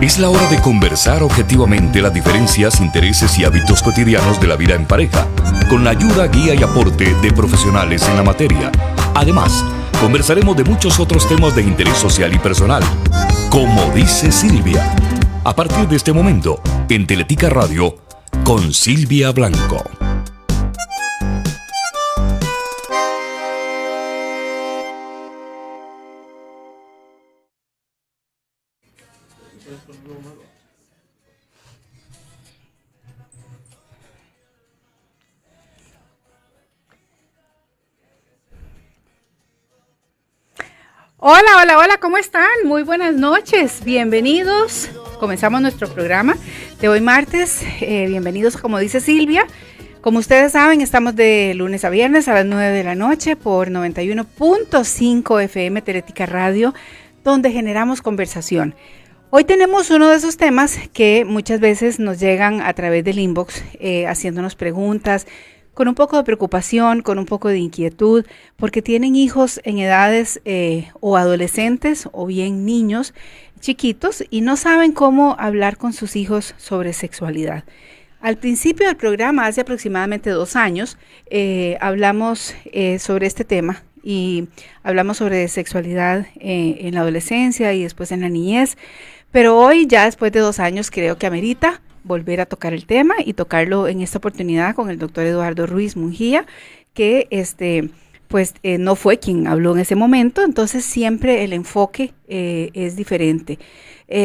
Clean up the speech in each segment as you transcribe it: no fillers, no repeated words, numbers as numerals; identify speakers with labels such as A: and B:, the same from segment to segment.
A: Es la hora de conversar objetivamente las diferencias, intereses y hábitos cotidianos de la vida en pareja, con la ayuda, guía y aporte de profesionales en la materia. Además, conversaremos de muchos otros temas de interés social y personal. Como dice Silvia, a partir de este momento, en Teletica Radio, con Silvia Blanco.
B: Hola, hola, hola, ¿cómo están? Muy buenas noches, bienvenidos. Comenzamos nuestro programa de hoy martes. Bienvenidos, como dice Silvia. Como ustedes saben, estamos de lunes a viernes a las 9 de la noche por 91.5 FM Teletica Radio, donde generamos conversación. Hoy tenemos uno de esos temas que muchas veces nos llegan a través del inbox, haciéndonos preguntas, con un poco de preocupación, con un poco de inquietud, porque tienen hijos en edades o adolescentes o bien niños chiquitos y no saben cómo hablar con sus hijos sobre sexualidad. Al principio del programa, hace aproximadamente 2 años, hablamos sobre este tema y hablamos sobre sexualidad en la adolescencia y después en la niñez, pero hoy, ya después de 2 años, creo que amerita volver a tocar el tema y tocarlo en esta oportunidad con el doctor Eduardo Ruiz Mungía, que no fue quien habló en ese momento, entonces siempre el enfoque es diferente.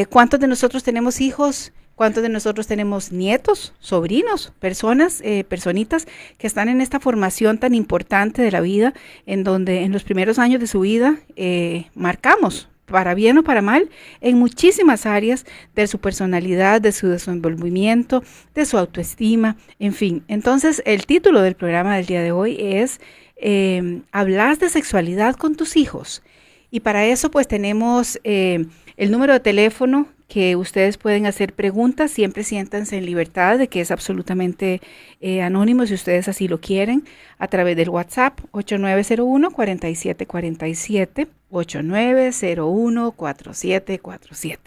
B: ¿Cuántos de nosotros tenemos hijos? ¿Cuántos de nosotros tenemos nietos, sobrinos, personitas que están en esta formación tan importante de la vida, en donde en los primeros años de su vida marcamos, para bien o para mal, en muchísimas áreas de su personalidad, de su desenvolvimiento, de su autoestima, en fin? Entonces, el título del programa del día de hoy es ¿hablas de sexualidad con tus hijos? Y para eso pues tenemos el número de teléfono que ustedes pueden hacer preguntas, siempre siéntanse en libertad de que es absolutamente anónimo si ustedes así lo quieren, a través del WhatsApp 8901-4747, 8901-4747.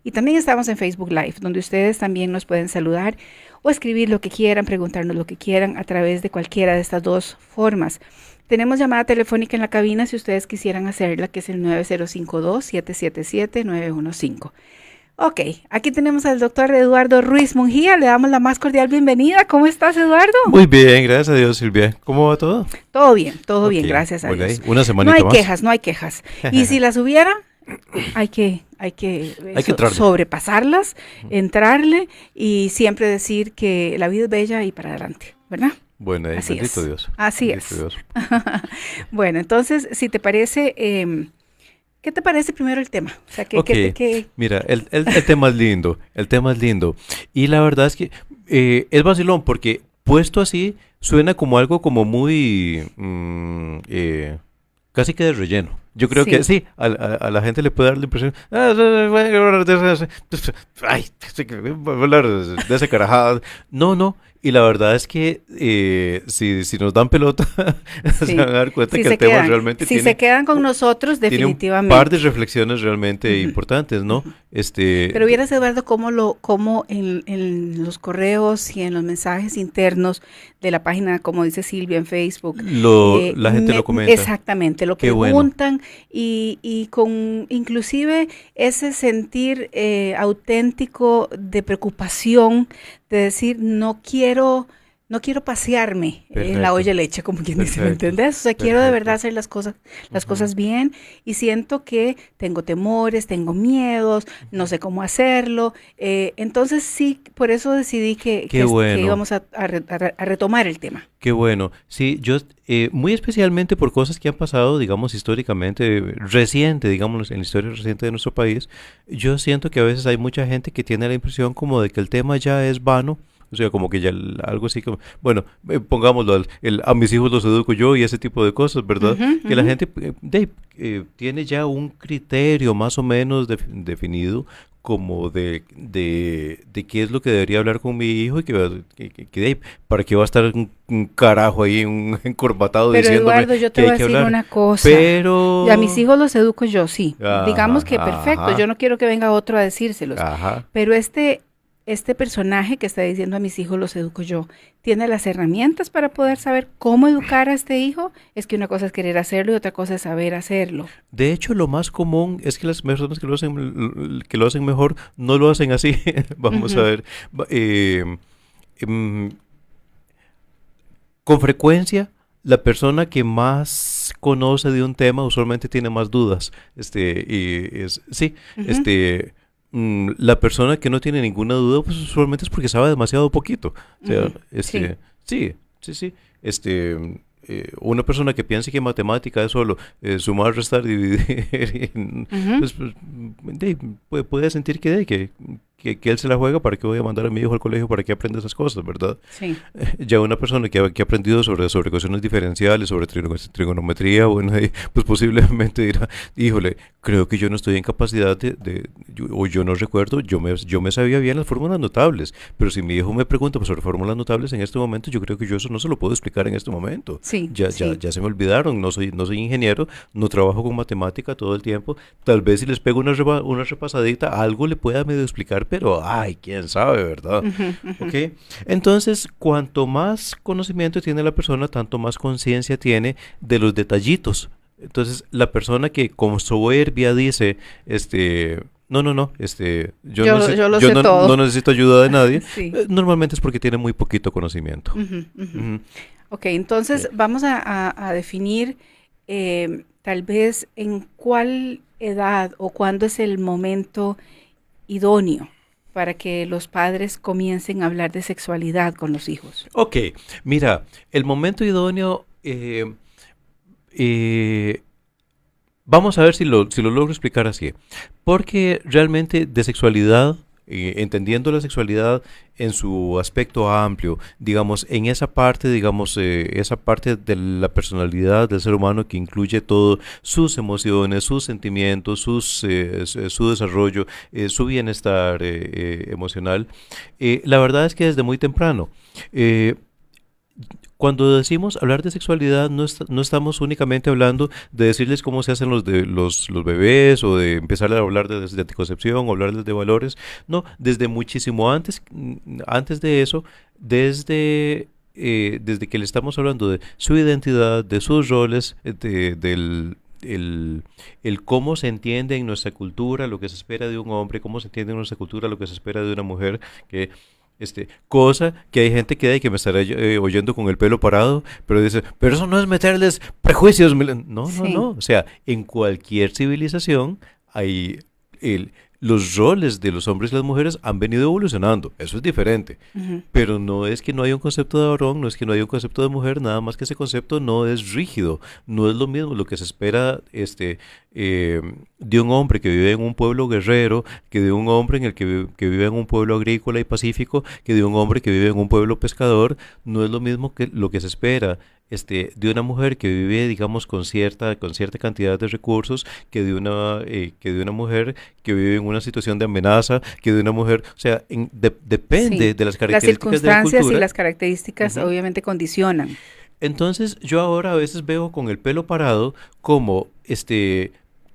B: Y también estamos en Facebook Live, donde ustedes también nos pueden saludar o escribir lo que quieran, preguntarnos lo que quieran a través de cualquiera de estas dos formas. Tenemos llamada telefónica en la cabina si ustedes quisieran hacerla, que es el 9052-777-915. Ok, aquí tenemos al doctor Eduardo Ruiz Mungía, le damos la más cordial bienvenida. ¿Cómo estás, Eduardo?
C: Muy bien, gracias a Dios, Silvia. ¿Cómo va todo?
B: Todo bien, gracias a Dios.
C: Una semanita más.
B: No hay quejas. Y si las hubiera, hay que sobrepasarlas, entrarle y siempre decir que la vida es bella y para adelante, ¿verdad?
C: Bueno,
B: así
C: bendito
B: es.
C: Dios.
B: Así
C: bendito
B: es.
C: Dios.
B: Bueno, entonces, si te parece, ¿qué te parece primero el tema? O sea,
C: Mira, el tema es lindo, Y la verdad es que es vacilón porque puesto así suena como algo como muy casi que de relleno. Yo creo que sí, a la gente le puede dar la impresión, ay, hablar de esa carajada. No. Y la verdad es que si nos dan pelota, se van a dar cuenta que el tema realmente
B: si se quedan con nosotros, definitivamente.
C: Tiene un par de reflexiones realmente importantes, ¿no?
B: Pero vieras, Eduardo, cómo en los correos y en los mensajes internos de la página, como dice Silvia en Facebook,
C: la gente lo comenta.
B: Exactamente, lo preguntan, bueno. y con inclusive ese sentir auténtico de preocupación, de decir, no quiero pasearme en la olla de leche, como quien dice, ¿me entendés? O sea, quiero de verdad hacer las cosas bien, y siento que tengo temores, tengo miedos, no sé cómo hacerlo. Entonces sí, por eso decidí que íbamos a retomar el tema.
C: Qué bueno. Sí, yo muy especialmente por cosas que han pasado, digamos, históricamente, digamos, en la historia reciente de nuestro país, yo siento que a veces hay mucha gente que tiene la impresión como de que el tema ya es vano. O sea, como que ya algo así como, bueno, pongámoslo, a mis hijos los educo yo y ese tipo de cosas, ¿verdad? Que la gente tiene ya un criterio más o menos definido como de qué es lo que debería hablar con mi hijo y para qué va a estar un carajo ahí, un encorbatado
B: Pero
C: diciéndome
B: Eduardo, yo te
C: que
B: voy a
C: hay que
B: decir
C: hablar.
B: una cosa.
C: Pero...
B: Y a mis hijos los educo yo, sí.
C: Ajá,
B: Digamos que perfecto,
C: ajá.
B: yo no quiero que venga otro a decírselos.
C: Ajá.
B: Pero este personaje que está diciendo a mis hijos los educo yo, ¿tiene las herramientas para poder saber cómo educar a este hijo? Es que una cosa es querer hacerlo y otra cosa es saber hacerlo.
C: De hecho, lo más común es que las personas que lo hacen mejor no lo hacen así. Vamos a ver. Con frecuencia, la persona que más conoce de un tema usualmente tiene más dudas. La persona que no tiene ninguna duda, pues usualmente es porque sabe demasiado poquito. O sea, sí. Una persona que piense que matemática es solo sumar, restar, dividir, puede sentir que él se la juega. ¿Para qué voy a mandar a mi hijo al colegio para que aprenda esas cosas, verdad?
B: Sí.
C: Ya una persona que ha aprendido sobre ecuaciones diferenciales, sobre trigonometría, bueno, pues posiblemente dirá, híjole, creo que yo no estoy en capacidad o yo no recuerdo, yo me sabía bien las fórmulas notables, pero si mi hijo me pregunta sobre fórmulas notables en este momento, yo creo que yo eso no se lo puedo explicar en este momento.
B: Sí,
C: Ya se me olvidaron, no soy ingeniero, no trabajo con matemática todo el tiempo, tal vez si les pego una repasadita, algo le pueda medio explicar, pero quién sabe, ¿verdad? ¿Ok? Entonces, cuanto más conocimiento tiene la persona, tanto más conciencia tiene de los detallitos. Entonces, la persona que con soberbia dice, yo
B: lo sé todo.
C: no necesito ayuda de nadie,
B: Sí.
C: Normalmente es porque tiene muy poquito conocimiento.
B: Ok, entonces vamos a definir tal vez en cuál edad o cuándo es el momento idóneo para que los padres comiencen a hablar de sexualidad con los hijos.
C: Ok, mira, el momento idóneo, vamos a ver si lo logro explicar así, porque realmente de sexualidad, entendiendo la sexualidad en su aspecto amplio, digamos, en esa parte de la personalidad del ser humano que incluye todo, sus emociones, sus sentimientos, su desarrollo, su bienestar emocional, la verdad es que desde muy temprano, cuando decimos hablar de sexualidad, no estamos únicamente hablando de decirles cómo se hacen los bebés o de empezar a hablar de anticoncepción o hablarles de valores. No, desde muchísimo antes de eso, desde que le estamos hablando de su identidad, de sus roles, el cómo se entiende en nuestra cultura lo que se espera de un hombre, cómo se entiende en nuestra cultura lo que se espera de una mujer, cosa que hay gente que me estará oyendo con el pelo parado, pero dice, pero eso no es meterles prejuicios. No,
B: Sí.
C: o sea, en cualquier civilización hay los roles de los hombres y las mujeres han venido evolucionando, eso es diferente, pero no es que no haya un concepto de varón, no es que no haya un concepto de mujer, nada más que ese concepto no es rígido, no es lo mismo lo que se espera de un hombre que vive en un pueblo guerrero, que de un hombre que vive en un pueblo agrícola y pacífico, que de un hombre que vive en un pueblo pescador. No es lo mismo que lo que se espera de una mujer que vive, digamos, con cierta cantidad de recursos, que de una mujer que vive en una situación de amenaza, que de una mujer, o sea, depende
B: Sí.
C: de las
B: Las
C: características de la
B: circunstancias
C: cultura.
B: y las características obviamente condicionan.
C: Entonces, yo ahora a veces veo con el pelo parado como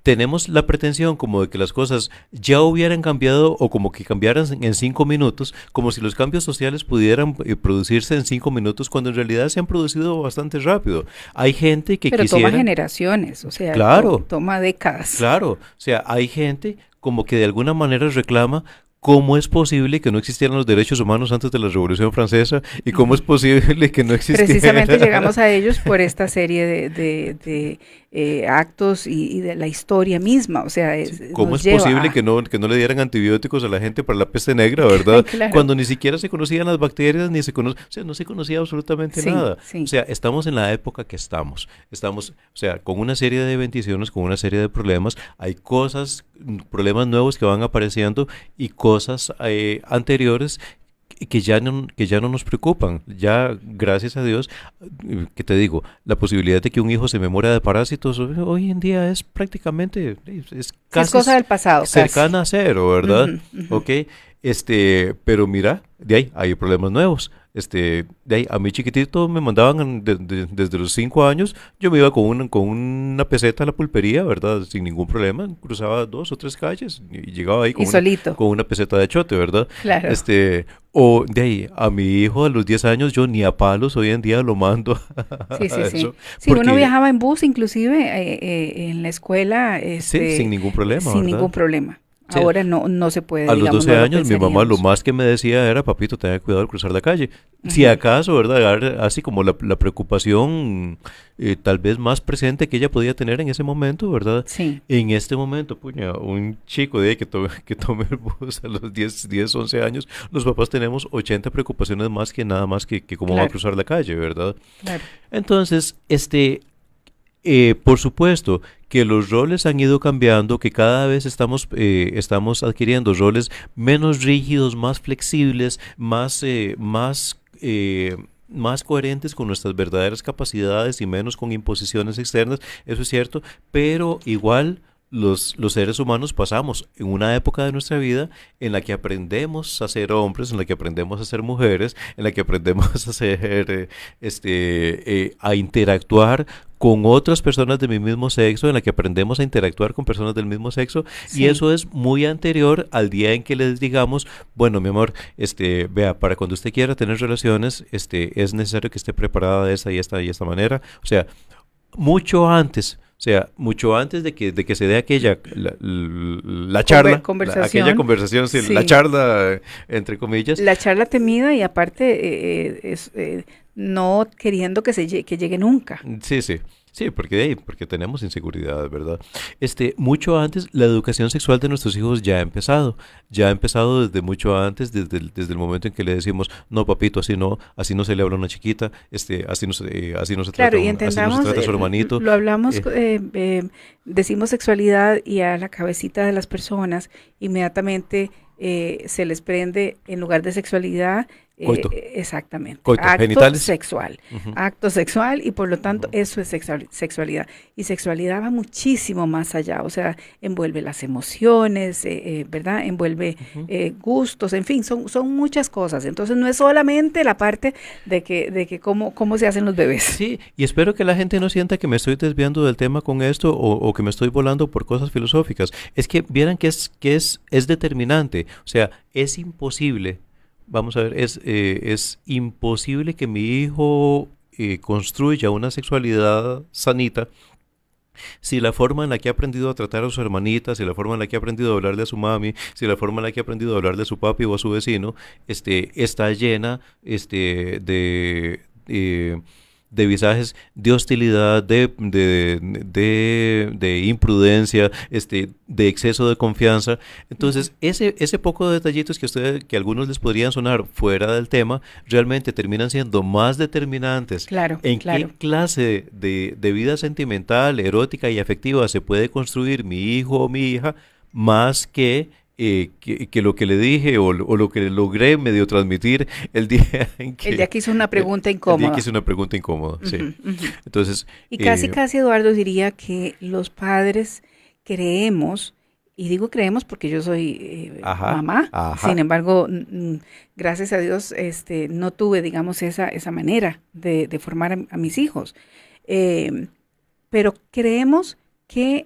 C: tenemos la pretensión como de que las cosas ya hubieran cambiado o como que cambiaran en 5 minutos, como si los cambios sociales pudieran producirse en 5 minutos, cuando en realidad se han producido bastante rápido. Hay gente que
B: Pero
C: quisiera...
B: toma generaciones, o sea,
C: Claro.
B: toma décadas.
C: Claro, o sea, hay gente como que de alguna manera reclama cómo es posible que no existieran los derechos humanos antes de la Revolución Francesa y cómo es posible que no existiera...
B: Precisamente llegamos a ellos por esta serie de actos y de la historia misma, o sea,
C: ¿Cómo
B: nos
C: es
B: lleva
C: posible
B: a-
C: que no le dieran antibióticos a la gente para la peste negra, verdad?
B: Claro.
C: Cuando ni siquiera se conocían las bacterias, o sea, no se conocía absolutamente
B: Sí,
C: nada.
B: sí.
C: O sea, estamos en la época que estamos. Estamos, o sea, con una serie de bendiciones, con una serie de problemas. Hay problemas nuevos que van apareciendo y cosas anteriores que ya no nos preocupan. Ya, gracias a Dios, que te digo, la posibilidad de que un hijo se me muera de parásitos hoy en día es prácticamente, es casi
B: es cosa del pasado,
C: cercana a cero, ¿verdad?
B: Ujú.
C: Ok, pero mira, de ahí hay problemas nuevos. De ahí, a mi chiquitito me mandaban desde los 5 años, yo me iba con una peseta a la pulpería, ¿verdad? Sin ningún problema, cruzaba 2 o 3 calles y llegaba ahí
B: Y solito,
C: con una peseta de achote, ¿verdad?
B: claro.
C: O de ahí, a mi hijo a los 10 años, yo ni a palos hoy en día lo mando
B: Sí, sí,
C: a
B: sí.
C: eso,
B: Sí, uno
C: porque
B: viajaba en bus, inclusive en la escuela,
C: sí, sin ningún problema,
B: sin
C: ¿verdad?
B: ningún problema.
C: Sí,
B: Ahora no se puede,
C: a los
B: digamos,
C: 12
B: no lo
C: años mi mamá lo
B: pensaríamos.
C: más que me decía era, papito, tenga cuidado al cruzar la calle. Si
B: Ujú.
C: acaso, ¿verdad? Así como la preocupación tal vez más presente que ella podía tener en ese momento, ¿verdad?
B: Sí,
C: En este momento, puña, un chico de ahí que tome el bus a los 11 años, los papás tenemos 80 preocupaciones más que nada más que cómo va a
B: claro,
C: cruzar la calle, ¿verdad?
B: claro.
C: Entonces, por supuesto que los roles han ido cambiando, que cada vez estamos adquiriendo roles menos rígidos, más flexibles, más coherentes con nuestras verdaderas capacidades y menos con imposiciones externas, eso es cierto, pero igual los seres humanos pasamos en una época de nuestra vida en la que aprendemos a ser hombres, en la que aprendemos a ser mujeres, en la que aprendemos a a interactuar con otras personas de mi mismo sexo, en la que aprendemos a interactuar con personas del mismo sexo, y
B: Sí,
C: eso es muy anterior al día en que les digamos, bueno, mi amor, vea, para cuando usted quiera tener relaciones, es necesario que esté preparada de esta y esta manera, o sea, mucho antes. O sea, mucho antes de que se dé la charla, aquella
B: conversación.
C: conversación, sí, la
B: Sí,
C: charla, entre comillas.
B: la charla temida y aparte no queriendo que llegue nunca.
C: Sí, sí, sí, porque tenemos inseguridad, ¿verdad? Mucho antes, la educación sexual de nuestros hijos ya ha empezado desde mucho antes, desde el momento en que le decimos, no, papito, así no se le habla a una chiquita, así no se
B: Claro,
C: trata
B: y
C: así no se
B: entendamos,
C: trata a su hermanito.
B: lo hablamos,
C: eh,
B: decimos sexualidad y a la cabecita de las personas inmediatamente se les prende en lugar de sexualidad,
C: Coito,
B: exactamente,
C: genitales. Ujú,
B: acto sexual y por lo tanto
C: ujú,
B: eso es sexualidad. Y sexualidad va muchísimo más allá, o sea, envuelve las emociones, ¿verdad? Envuelve
C: ujú.
B: gustos, en fin, son muchas cosas. Entonces no es solamente la parte de que cómo se hacen los bebés.
C: Sí, y espero que la gente no sienta que me estoy desviando del tema con esto o que me estoy volando por cosas filosóficas. Es que vieran es determinante. O sea, es imposible, vamos a ver, es imposible que mi hijo construya una sexualidad sanita si la forma en la que ha aprendido a tratar a su hermanita, si la forma en la que ha aprendido a hablarle a su mami, si la forma en la que ha aprendido a hablarle a su papi o a su vecino, está llena de visajes de hostilidad, de imprudencia, de exceso de confianza. Entonces, ese poco de detallitos que a algunos les podrían sonar fuera del tema, realmente terminan siendo más determinantes
B: Claro,
C: en qué
B: claro.
C: clase de vida sentimental, erótica y afectiva se puede construir mi hijo o mi hija, más que lo que le dije o lo que logré medio transmitir el día en
B: El día que hizo una
C: el,
B: pregunta
C: el día que
B: incómoda.
C: hice una pregunta incómoda, sí.
B: Ujú, ujú.
C: Entonces,
B: Y
C: eh,
B: casi Eduardo diría que los padres creemos, y digo creemos porque yo soy
C: ajá,
B: mamá, sin
C: ajá,
B: embargo, gracias a Dios, no tuve, digamos, esa manera de formar a mis hijos. Eh, pero creemos que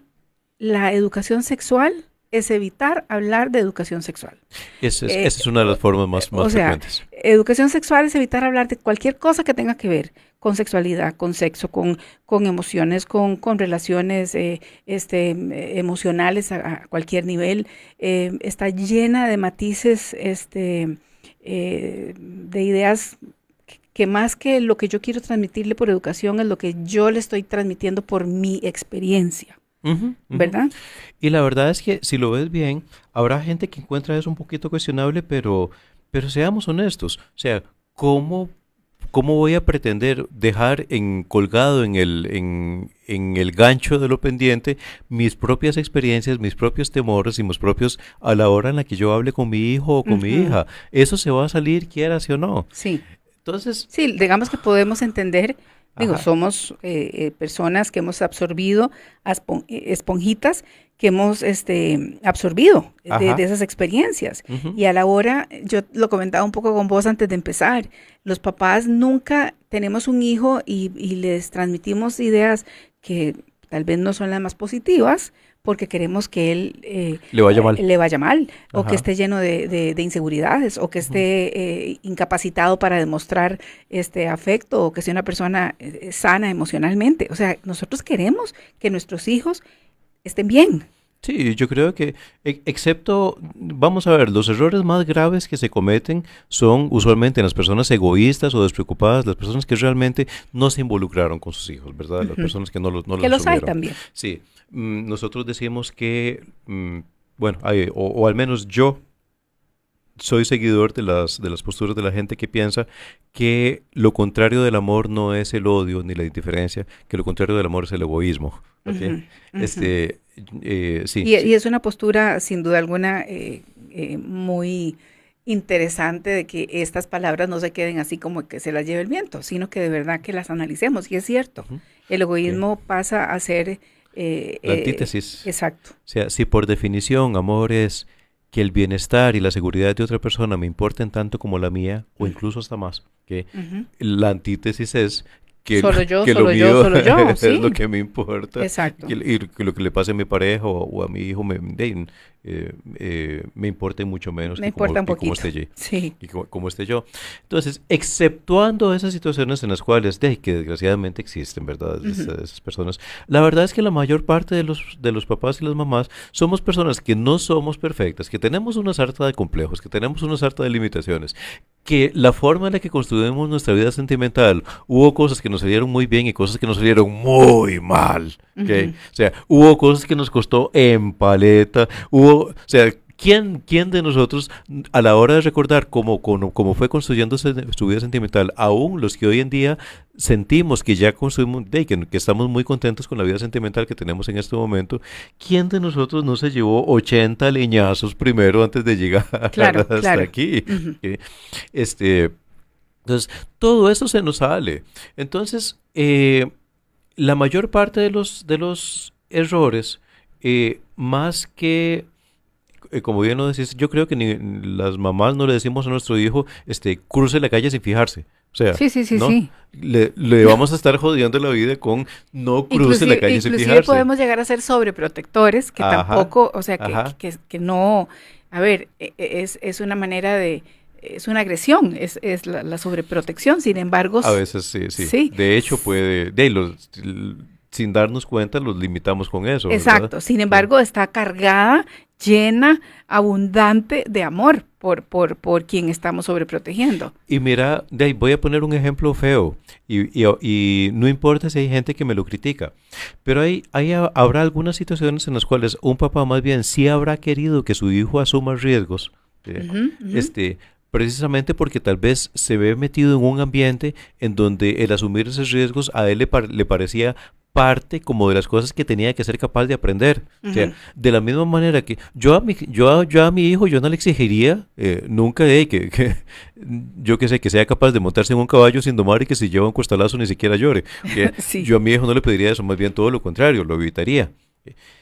B: la educación sexual es evitar hablar de educación sexual.
C: esa es una de las formas
B: O
C: más
B: sea,
C: frecuentes.
B: educación sexual es evitar hablar de cualquier cosa que tenga que ver con sexualidad, con sexo, con emociones, con relaciones emocionales a cualquier nivel. Está llena de matices, de ideas que más que lo que yo quiero transmitirle por educación es lo que yo le estoy transmitiendo por mi experiencia,
C: Ujú, ujú.
B: ¿verdad?
C: Y la verdad es que si lo ves bien, habrá gente que encuentra eso un poquito cuestionable, pero seamos honestos. O sea, ¿cómo ¿cómo voy a pretender dejar colgado en el gancho de lo pendiente mis propias experiencias, mis propios temores y mis propios a la hora en la que yo hable con mi hijo o con mi hija? Eso se va a salir, quiera sí o no.
B: Sí.
C: Entonces,
B: sí, digamos que podemos entender, digo,
C: ajá,
B: somos personas que hemos absorbido, esponjitas que hemos absorbido
C: ajá,
B: de esas experiencias.
C: ujú,
B: Y a la hora, yo lo comentaba un poco con vos antes de empezar, los papás nunca tenemos un hijo y les transmitimos ideas que tal vez no son las más positivas, porque queremos que él
C: le vaya mal.
B: le vaya mal, o que
C: Ajá,
B: esté lleno de inseguridades, o que
C: ujú.
B: esté incapacitado para demostrar este afecto, o que sea una persona sana emocionalmente. O sea, nosotros queremos que nuestros hijos estén bien.
C: Sí, yo creo que, excepto, vamos a ver, los errores más graves que se cometen son usualmente en las personas egoístas o despreocupadas, las personas que realmente no se involucraron con sus hijos, ¿verdad? Las
B: Ujú.
C: personas que no los
B: Que los hay
C: asumieron.
B: también.
C: Sí, nosotros decimos que, bueno, o al menos yo soy seguidor de las posturas de la gente que piensa que lo contrario del amor no es el odio ni la indiferencia, que lo contrario del amor es el egoísmo. ¿Ok?
B: Ujú, ujú.
C: Este, sí,
B: Y
C: sí.
B: es una postura, sin duda alguna, muy interesante de que estas palabras no se queden así como que se las lleve el viento, sino que de verdad que las analicemos. Y es cierto,
C: Ujú,
B: el
C: ok.
B: egoísmo pasa a ser
C: La antítesis.
B: exacto.
C: O sea, si por definición amor es que el bienestar y la seguridad de otra persona me importen tanto como la mía, o
B: Mm,
C: incluso hasta más, que
B: ujú.
C: la antítesis es
B: Solo yo,
C: que lo
B: solo yo,
C: mío
B: solo yo,
C: es lo
B: sí,
C: que me importa,
B: exacto.
C: y que lo que le pase a mi pareja o a mi hijo me importe mucho menos
B: Me importa un
C: que cómo
B: poquito.
C: esté yo.
B: Sí.
C: Y cómo esté yo. Entonces, exceptuando esas situaciones en las cuales, que desgraciadamente existen, ¿verdad?
B: Ujú,
C: Esas personas, la verdad es que la mayor parte de los papás y las mamás somos personas que no somos perfectas, que tenemos una sarta de complejos, que tenemos una sarta de limitaciones, que la forma en la que construimos nuestra vida sentimental, hubo cosas que nos salieron muy bien y cosas que nos salieron muy mal, ¿ok?
B: ujú.
C: O sea, hubo cosas que nos costó en paleta, o sea, ¿quién de nosotros a la hora de recordar cómo fue construyéndose su vida sentimental, aún los que hoy en día sentimos que ya construimos, que estamos muy contentos con la vida sentimental que tenemos en este momento, ¿quién de nosotros no se llevó 80 leñazos primero antes de llegar
B: Claro,
C: hasta
B: claro.
C: aquí?
B: Ujú,
C: ¿Ok? Este, entonces, todo eso se nos sale. Entonces, la mayor parte de los errores, más que como bien lo decís, yo creo que ni las mamás no le decimos a nuestro hijo, cruce la calle sin fijarse. O sea,
B: sí, sí, sí,
C: ¿no?
B: sí.
C: Le vamos a estar jodiendo la vida con no cruce la calle sin
B: Inclusive
C: fijarse.
B: podemos llegar a ser sobreprotectores, que
C: Ajá,
B: tampoco, o sea,
C: ajá.
B: que no, a ver, es una manera es una agresión, es la sobreprotección, sin embargo,
C: A veces sí, sí.
B: sí,
C: De hecho, puede, sin darnos cuenta, los limitamos con eso, ¿verdad?
B: exacto, sin
C: Sí.
B: embargo, está cargada, llena, abundante de amor por quien estamos sobreprotegiendo.
C: Y mira, voy a poner un ejemplo feo, y no importa si hay gente que me lo critica, pero habrá algunas situaciones en las cuales un papá más bien sí habrá querido que su hijo asuma riesgos, ¿sí?
B: Ujú, ujú.
C: Precisamente porque tal vez se ve metido en un ambiente en donde el asumir esos riesgos a él le parecía parte como de las cosas que tenía que ser capaz de aprender. O sea,
B: Ujú.
C: de la misma manera que yo a mi hijo yo no le exigiría nunca yo que sé, que sea capaz de montarse en un caballo sin domar y que si lleva un costalazo ni siquiera llore.
B: Sí.
C: Yo a mi hijo no le pediría eso, más bien todo lo contrario, lo evitaría.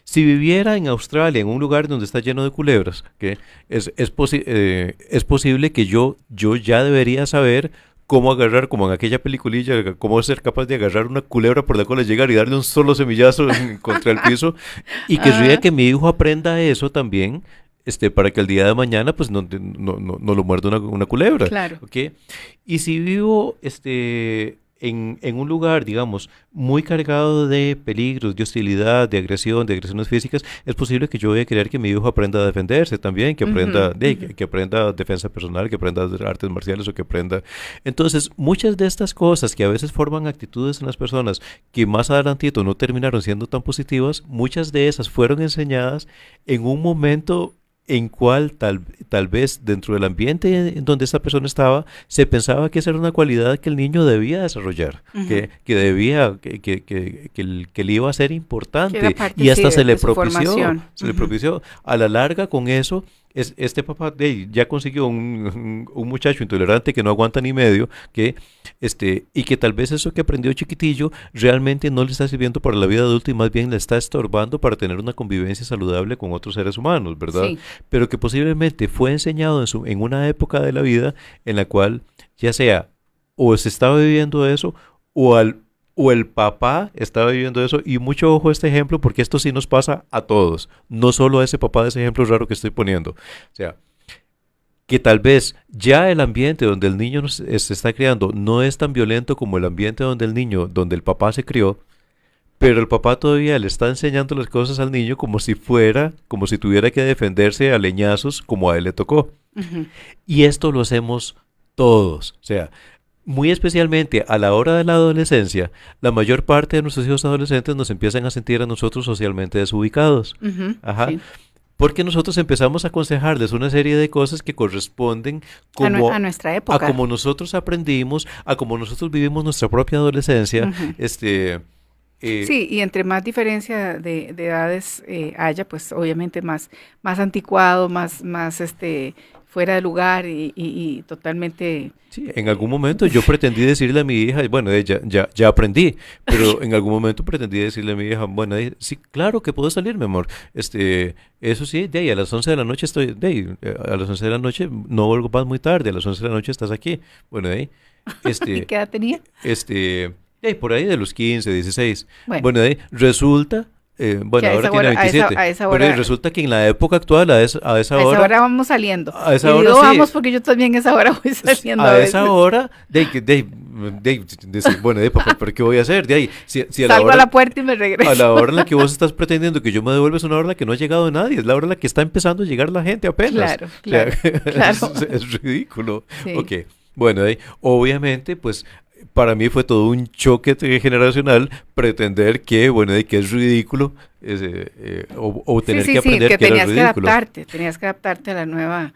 C: Si viviera en Australia, en un lugar donde está lleno de culebras, que es posible que yo ya debería saber cómo agarrar, como en aquella peliculilla, cómo ser capaz de agarrar una culebra por la cola, llegar y darle un solo semillazo contra el piso, y querría
B: Ajá,
C: que mi hijo aprenda eso también, para que el día de mañana pues no lo muerda una culebra,
B: claro.
C: ¿ok? Y si vivo, en un lugar, digamos, muy cargado de peligros, de hostilidad, de agresión, de agresiones físicas, es posible que yo voy a querer que mi hijo aprenda a defenderse también, que aprenda,
B: Ujú, ujú.
C: que aprenda defensa personal, que aprenda artes marciales o que aprenda. Entonces, muchas de estas cosas que a veces forman actitudes en las personas que más adelantito no terminaron siendo tan positivas, muchas de esas fueron enseñadas en un momento en cual tal vez dentro del ambiente en donde esta persona estaba, se pensaba que esa era una cualidad que el niño debía desarrollar, que debía, que le iba a ser importante, y hasta se le propició. A la larga con eso, este papá ya consiguió un muchacho intolerante que no aguanta ni medio, y que tal vez eso que aprendió chiquitillo realmente no le está sirviendo para la vida adulta y más bien le está estorbando para tener una convivencia saludable con otros seres humanos, ¿verdad? Sí. Pero que posiblemente fue enseñado en una época de la vida en la cual ya sea o se estaba viviendo eso o el papá estaba viviendo eso, y mucho ojo a este ejemplo porque esto sí nos pasa a todos, no solo a ese papá de ese ejemplo raro que estoy poniendo. O sea, que tal vez ya el ambiente donde el niño se está criando no es tan violento como el ambiente donde el papá se crió, pero el papá todavía le está enseñando las cosas al niño como si tuviera que defenderse a leñazos como a él le tocó. Y esto lo hacemos todos, o sea, muy especialmente a la hora de la adolescencia, la mayor parte de nuestros hijos adolescentes nos empiezan a sentir a nosotros socialmente desubicados. Sí. Porque nosotros empezamos a aconsejarles una serie de cosas que corresponden
B: a nuestra época,
C: a como nosotros aprendimos, a como nosotros vivimos nuestra propia adolescencia.
B: Sí, y entre más diferencia de edades haya, pues obviamente más anticuado, más fuera de lugar y totalmente...
C: Sí, en algún momento yo pretendí decirle a mi hija, bueno, ya aprendí, pero en algún momento pretendí decirle a mi hija, bueno, sí, claro que puedo salir, mi amor, eso sí, de ahí a las 11 de la noche a las 11 de la noche no vuelvo más muy tarde, a las 11 de la noche estás aquí, bueno, de ahí,
B: ¿Y qué edad tenía?
C: Por ahí de los 15, 16, bueno, de ahí resulta... ahora tiene 27,
B: a esa hora,
C: pero resulta que en la época actual, a esa hora
B: vamos saliendo.
C: A esa hora
B: vamos porque yo también a esa hora voy saliendo.
C: A esa hora, papá, ¿pero qué voy a hacer?
B: Salgo a la puerta y me regreso.
C: A la hora en la que vos estás pretendiendo que yo me devuelva es una hora en la que no ha llegado nadie, es la hora en la que está empezando a llegar la gente apenas.
B: Claro.
C: Es ridículo. Sí. Ok, bueno, obviamente, pues... Para mí fue todo un choque generacional pretender que es ridículo o tener que aprender que era ridículo.
B: Tenías que adaptarte a la nueva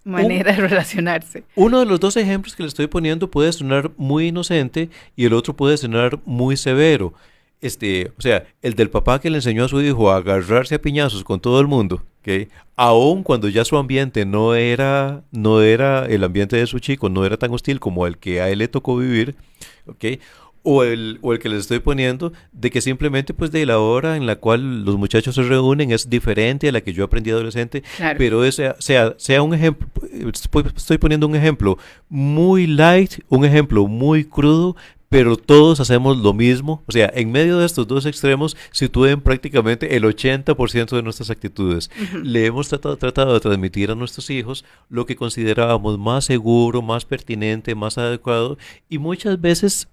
B: manera de relacionarse.
C: Uno de los dos ejemplos que le estoy poniendo puede sonar muy inocente y el otro puede sonar muy severo. O sea, el del papá que le enseñó a su hijo a agarrarse a piñazos con todo el mundo, ¿okay? Aun cuando ya su ambiente no era el ambiente de su chico, no era tan hostil como el que a él le tocó vivir, ¿okay? O el que les estoy poniendo de que simplemente pues de la hora en la cual los muchachos se reúnen es diferente a la que yo aprendí adolescente, claro. Pero sea un ejemplo, estoy poniendo un ejemplo muy light, un ejemplo muy crudo, pero todos hacemos lo mismo. O sea, en medio de estos dos extremos sitúen prácticamente el 80% de nuestras actitudes. Le hemos tratado de transmitir a nuestros hijos lo que considerábamos más seguro, más pertinente, más adecuado, y muchas veces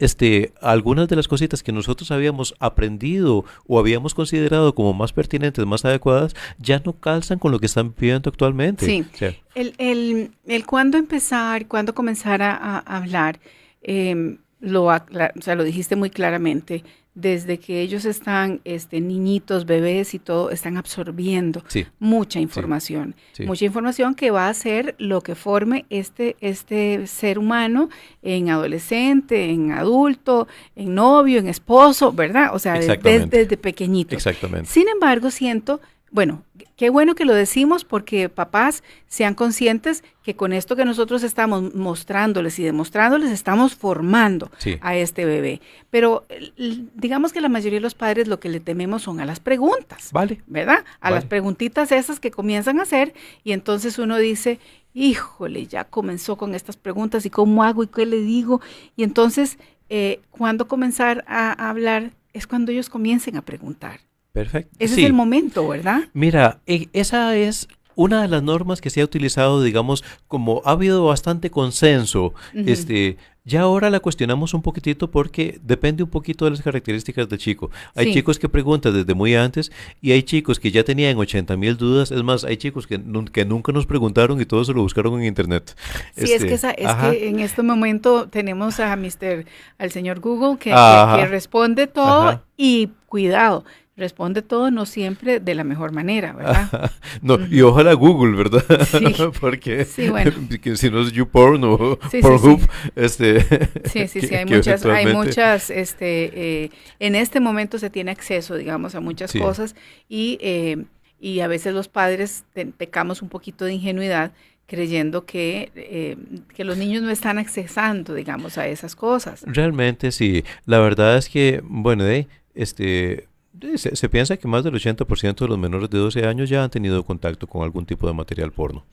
C: algunas de las cositas que nosotros habíamos aprendido o habíamos considerado como más pertinentes, más adecuadas, ya no calzan con lo que están viviendo actualmente.
B: Sí,
C: o sea,
B: el cuándo comenzar a hablar, lo dijiste muy claramente, desde que ellos están niñitos, bebés y todo, están absorbiendo mucha información, mucha información que va a ser lo que forme este ser humano en adolescente, en adulto, en novio, en esposo, ¿verdad? O sea, desde pequeñito.
C: Exactamente.
B: Sin embargo, siento... Bueno, qué bueno que lo decimos porque papás sean conscientes que con esto que nosotros estamos mostrándoles y demostrándoles estamos formando a este bebé. Pero digamos que la mayoría de los padres lo que le tememos son a las preguntas, ¿verdad? A las preguntitas esas que comienzan a hacer y entonces uno dice, híjole, ya comenzó con estas preguntas y cómo hago y qué le digo. Y entonces, ¿cuándo comenzar a hablar? Es cuando ellos comiencen a preguntar.
C: Perfecto.
B: Ese es el momento, ¿verdad?
C: Mira, esa es una de las normas que se ha utilizado, digamos, como ha habido bastante consenso, ya ahora la cuestionamos un poquitito porque depende un poquito de las características del chico. Hay chicos que preguntan desde muy antes y hay chicos que ya tenían 80,000 dudas. Es más, hay chicos que nunca nos preguntaron y todos se lo buscaron en internet.
B: Sí, es que en este momento tenemos al señor Google que responde todo y cuidado. responde todo, no siempre de la mejor manera, ¿verdad?
C: No, y ojalá Google, ¿verdad?
B: Sí,
C: Porque
B: sí, bueno.
C: que si no es YouPorn o
B: Sí, sí,
C: Pornhub,
B: Sí, hay
C: que
B: muchas, en este momento se tiene acceso, digamos, a muchas
C: Sí.
B: cosas y a veces los padres pecamos un poquito de ingenuidad creyendo que los niños no están accesando, digamos, a esas cosas.
C: Realmente sí. La verdad es que, bueno, se piensa que más del 80% de los menores de 12 años ya han tenido contacto con algún tipo de material porno.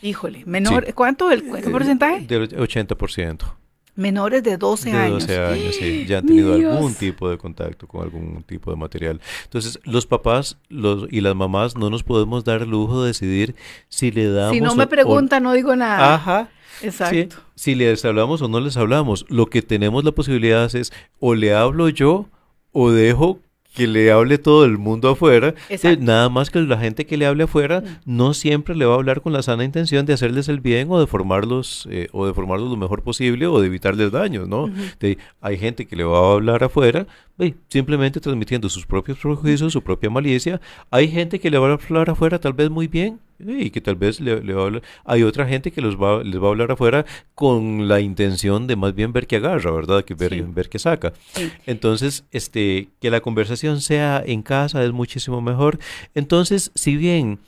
B: Híjole,
C: Sí.
B: ¿cuánto? ¿Qué porcentaje?
C: Del 80%.
B: Menores de 12
C: De
B: años.
C: 12 años, sí, ya han
B: Mi
C: tenido
B: Dios.
C: algún tipo de contacto con algún tipo de material. Entonces, los papás y las mamás no nos podemos dar el lujo de decidir si le damos
B: Si no me preguntan, no digo nada.
C: Ajá.
B: Exacto.
C: Sí, si les hablamos o no les hablamos. Lo que tenemos la posibilidad es o le hablo yo o dejo que le hable todo el mundo afuera.
B: Exacto.
C: Nada más que la gente que le hable afuera no siempre le va a hablar con la sana intención de hacerles el bien o de formarlos lo mejor posible o de evitarles daños, ¿no? Hay gente que le va a hablar afuera simplemente transmitiendo sus propios prejuicios, su propia malicia. Hay gente que le va a hablar afuera tal vez muy bien y que tal vez le va a hablar. Hay otra gente que les va a hablar afuera con la intención de más bien ver qué agarra, ¿verdad? Que ver qué saca.
B: Sí.
C: Entonces, que la conversación sea en casa es muchísimo mejor. Entonces, si bien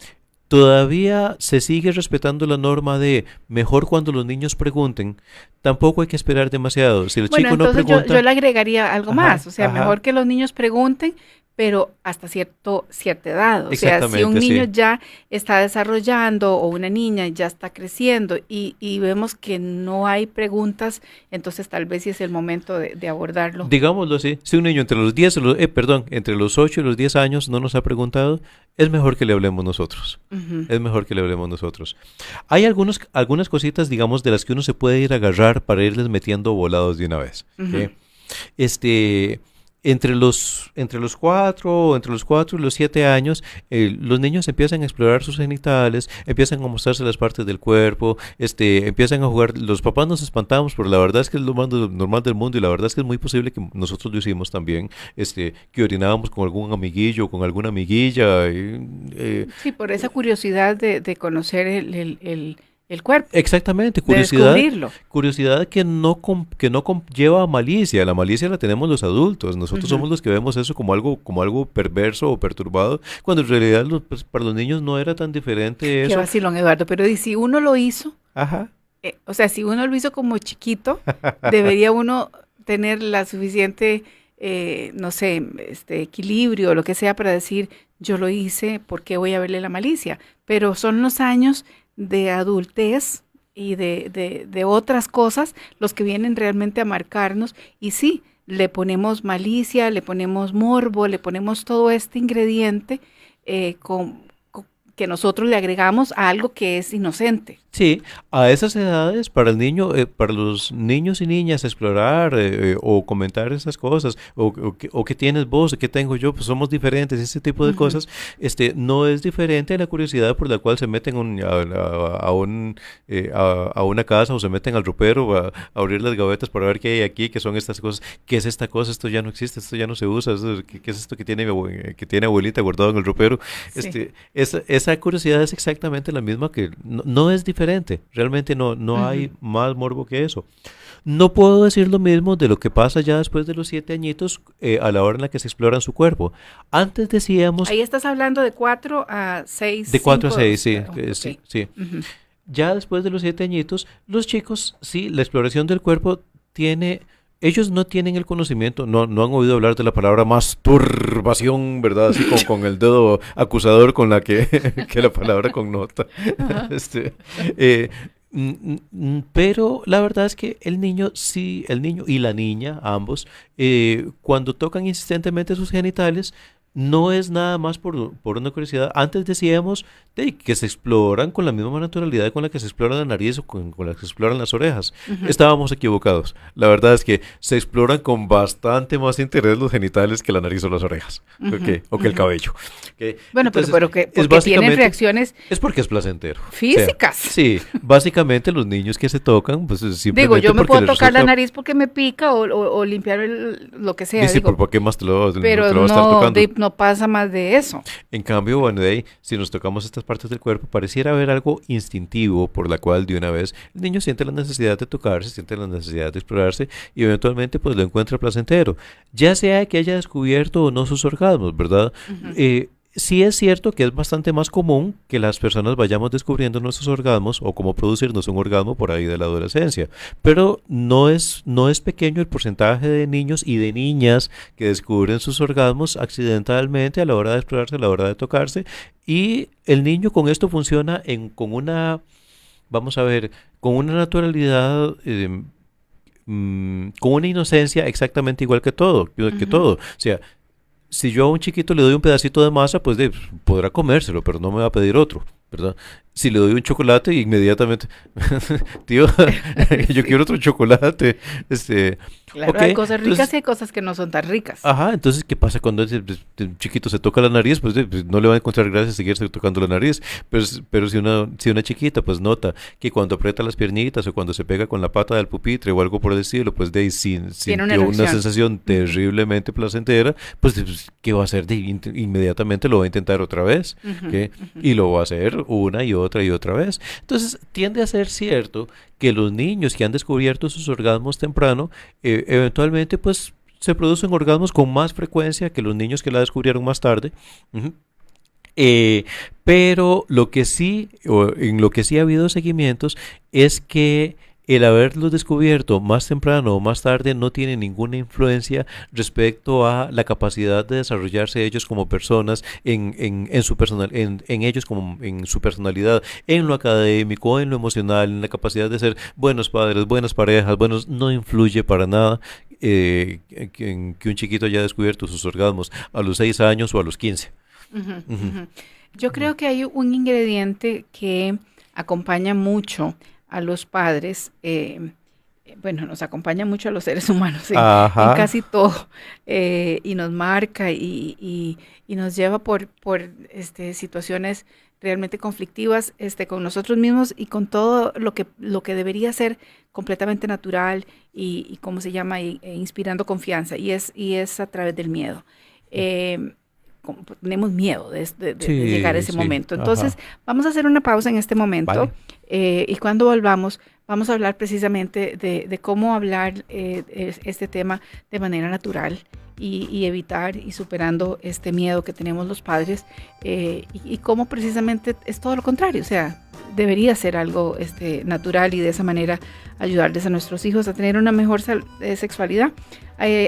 C: todavía se sigue respetando la norma de mejor cuando los niños pregunten, tampoco hay que esperar demasiado. Si el chico no
B: entonces
C: pregunta...
B: yo le agregaría algo más, o sea,
C: ajá.
B: mejor que los niños pregunten, pero hasta cierta edad. O sea, si un
C: Exactamente,
B: niño
C: sí.
B: ya está desarrollando o una niña ya está creciendo y vemos que no hay preguntas, entonces tal vez sí es el momento de abordarlo.
C: Digámoslo así, si un niño entre los 8 y los 10 años no nos ha preguntado, es mejor que le hablemos nosotros.
B: Ujú.
C: Es mejor que le hablemos nosotros. Hay algunas cositas, digamos, de las que uno se puede ir a agarrar para irles metiendo volados de una vez.
B: Ujú.
C: Entre los 4 y los 7 años, los niños empiezan a explorar sus genitales, empiezan a mostrarse las partes del cuerpo, empiezan a jugar. Los papás nos espantamos, pero la verdad es que es lo más normal del mundo y la verdad es que es muy posible que nosotros lo hicimos también, que orinábamos con algún amiguillo, con alguna amiguilla.
B: Sí, por esa curiosidad de conocer el cuerpo,
C: Exactamente,
B: de descubrirlo.
C: curiosidad que no conlleva malicia. La malicia la tenemos los adultos. Nosotros
B: Ujú.
C: somos los que vemos eso como algo perverso o perturbado, cuando en realidad para los niños no era tan diferente
B: Qué
C: eso.
B: vacilón, Eduardo, pero si uno lo hizo,
C: Ajá.
B: o sea, si uno lo hizo como chiquito, debería uno tener la suficiente, no sé, equilibrio o lo que sea para decir, yo lo hice, ¿por qué voy a verle la malicia? Pero son los años de adultez y de otras cosas los que vienen realmente a marcarnos y sí, le ponemos malicia, le ponemos morbo, le ponemos todo este ingrediente que nosotros le agregamos a algo que es inocente.
C: Sí, a esas edades para para los niños y niñas explorar o comentar esas cosas o qué tienes vos, o qué tengo yo, pues somos diferentes, ese tipo de
B: Ujú.
C: cosas, no es diferente a la curiosidad por la cual se meten a una casa o se meten al ropero a abrir las gavetas para ver qué hay aquí, qué son estas cosas, qué es esta cosa, esto ya no existe, esto ya no se usa, qué es esto que tiene que tiene abuelita guardado en el ropero.
B: Sí.
C: Esa curiosidad es exactamente la misma que no es diferente. Realmente no
B: Ujú.
C: hay más morbo que eso. No puedo decir lo mismo de lo que pasa ya después de los 7 añitos a la hora en la que se exploran su cuerpo. Antes decíamos...
B: Ahí estás hablando de 4 a 6.
C: De 4 a
B: 5,
C: 6, sí,
B: ok.
C: sí.
B: Ujú.
C: Ya después de los 7 añitos, los chicos, sí, la exploración del cuerpo tiene... Ellos no tienen el conocimiento, no han oído hablar de la palabra masturbación, ¿verdad? Así con el dedo acusador con la que la palabra connota.
B: Ajá.
C: Pero la verdad es que el niño y la niña, ambos, cuando tocan insistentemente sus genitales, no es nada más por una curiosidad. Antes decíamos que se exploran con la misma naturalidad con la que se explora la nariz o con la que se exploran las orejas. Estábamos equivocados. La verdad es que se exploran con bastante más interés los genitales que la nariz o las orejas, o que el cabello.
B: Bueno,
C: Entonces,
B: pero que porque tienen reacciones...
C: Es porque es placentero.
B: Físicas.
C: O sea, sí, básicamente los niños que se tocan, pues simplemente
B: digo, yo me puedo tocar la
C: resulta...
B: nariz porque me pica o limpiar lo que sea.
C: Sí,
B: digo,
C: ¿por qué más te lo
B: pero
C: a estar tocando?
B: No pasa más de eso.
C: En cambio, bueno, de ahí, si nos tocamos estas partes del cuerpo, pareciera haber algo instintivo por la cual de una vez el niño siente la necesidad de tocarse, siente la necesidad de explorarse y eventualmente pues lo encuentra placentero. Ya sea que haya descubierto o no sus orgasmos, ¿verdad? Sí es cierto que es bastante más común que las personas vayamos descubriendo nuestros orgasmos o cómo producirnos un orgasmo por ahí de la adolescencia, pero no es pequeño el porcentaje de niños y de niñas que descubren sus orgasmos accidentalmente a la hora de explorarse, a la hora de tocarse, y el niño con esto funciona con una, vamos a ver, con una naturalidad, con una inocencia exactamente igual que todo, O sea, si yo a un chiquito le doy un pedacito de masa, pues podrá comérselo, pero no me va a pedir otro, ¿verdad? Si le doy un chocolate, inmediatamente, tío, yo quiero otro chocolate.
B: Claro,
C: okay,
B: hay cosas ricas
C: entonces,
B: y hay cosas que no son tan ricas.
C: Ajá, entonces, ¿qué pasa cuando un chiquito se toca la nariz? Pues no le va a encontrar gracia seguirse tocando la nariz. Pero si una chiquita pues nota que cuando aprieta las piernitas o cuando se pega con la pata del pupitre o algo por el estilo, pues sintió una sensación terriblemente placentera, pues ¿qué va a hacer? Inmediatamente lo va a intentar otra vez. Y lo va a hacer una y otra vez. Entonces, tiende a ser cierto que los niños que han descubierto sus orgasmos temprano, eventualmente pues se producen orgasmos con más frecuencia que los niños que la descubrieron más tarde. Pero en lo que sí ha habido seguimientos es que el haberlos descubierto más temprano o más tarde no tiene ninguna influencia respecto a la capacidad de desarrollarse ellos como personas en su personalidad, en lo académico, en lo emocional, en la capacidad de ser buenos padres, buenas parejas, no influye para nada que un chiquito haya descubierto sus orgasmos a los 6 años o a los 15.
B: Yo creo que hay un ingrediente que acompaña mucho a los padres, nos acompaña mucho a los seres humanos en casi todo, y nos marca y nos lleva por situaciones realmente conflictivas con nosotros mismos y con todo lo que debería ser completamente natural y ¿cómo se llama? Inspirando confianza, y es a través del miedo. Tenemos miedo de llegar a ese momento. Entonces, vamos a hacer una pausa en este momento.
C: Vale.
B: Y cuando volvamos, vamos a hablar precisamente de cómo hablar este tema de manera natural y evitar y superando este miedo que tenemos los padres y cómo precisamente es todo lo contrario. O sea, debería ser algo natural y de esa manera ayudarles a nuestros hijos a tener una mejor sexualidad.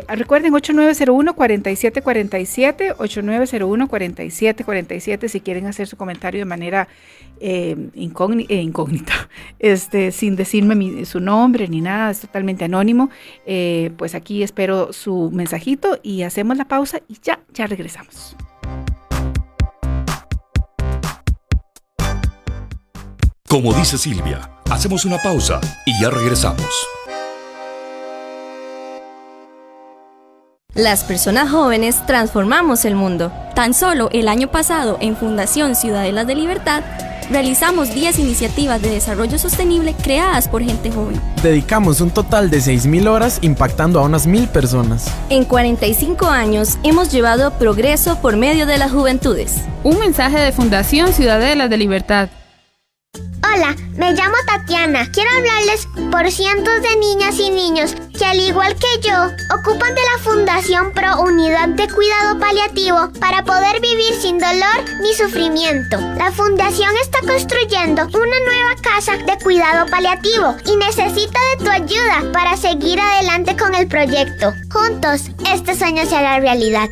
B: Recuerden 8901-4747, 8901-4747 si quieren hacer su comentario de manera incógnita, sin decirme su nombre ni nada, es totalmente anónimo. Pues aquí espero su mensajito y hacemos la pausa y ya regresamos.
A: Como dice Silvia, hacemos una pausa y ya regresamos.
D: Las personas jóvenes transformamos el mundo. Tan solo el año pasado, en Fundación Ciudadelas de Libertad, realizamos 10 iniciativas de desarrollo sostenible creadas por gente joven.
E: Dedicamos un total de 6.000 horas impactando a unas 1.000 personas.
D: En 45 años hemos llevado progreso por medio de las juventudes.
F: Un mensaje de Fundación Ciudadelas de Libertad.
G: Hola, me llamo Tatiana. Quiero hablarles por cientos de niñas y niños que, al igual que yo, ocupan de la Fundación Pro Unidad de Cuidado Paliativo para poder vivir sin dolor ni sufrimiento. La Fundación está construyendo una nueva casa de cuidado paliativo y necesita de tu ayuda para seguir adelante con el proyecto. Juntos, este sueño se hará realidad.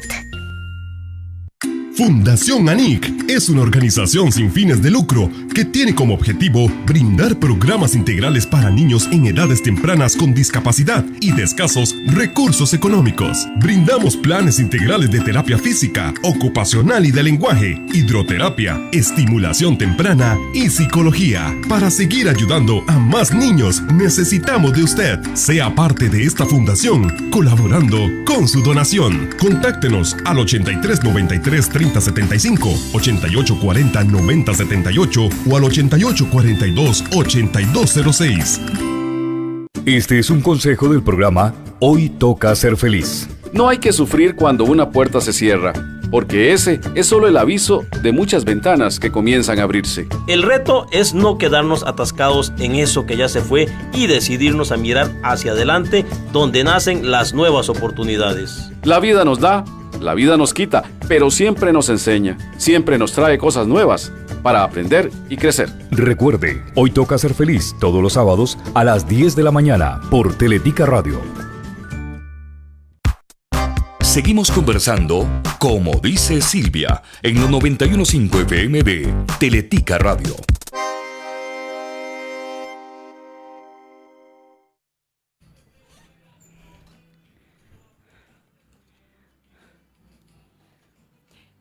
H: Fundación ANIC es una organización sin fines de lucro que tiene como objetivo brindar programas integrales para niños en edades tempranas con discapacidad y de escasos recursos económicos. Brindamos planes integrales de terapia física, ocupacional y de lenguaje, hidroterapia, estimulación temprana y psicología. Para seguir ayudando a más niños, necesitamos de usted. Sea parte de esta fundación colaborando con su donación. Contáctenos al 83 93 30 75, 88 40 90 78 o al 88 42 8206.
A: Este es un consejo del programa Hoy Toca Ser Feliz.
I: No hay que sufrir cuando una puerta se cierra, porque ese es solo el aviso de muchas ventanas que comienzan a abrirse.
J: El reto es no quedarnos atascados en eso que ya se fue y decidirnos a mirar hacia adelante, donde nacen las nuevas oportunidades.
I: La vida nos da, la vida nos quita, pero siempre nos enseña, siempre nos trae cosas nuevas para aprender y crecer.
A: Recuerde, Hoy Toca Ser Feliz todos los sábados a las 10 de la mañana por Teletica Radio. Seguimos conversando, como dice Silvia, en los 91.5 FM de Teletica Radio.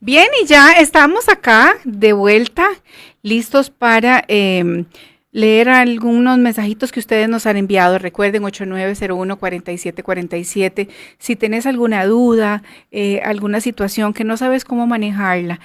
B: Bien, y ya estamos acá de vuelta, listos para leer algunos mensajitos que ustedes nos han enviado. Recuerden 8901-4747. Si tenés alguna duda, alguna situación que no sabes cómo manejarla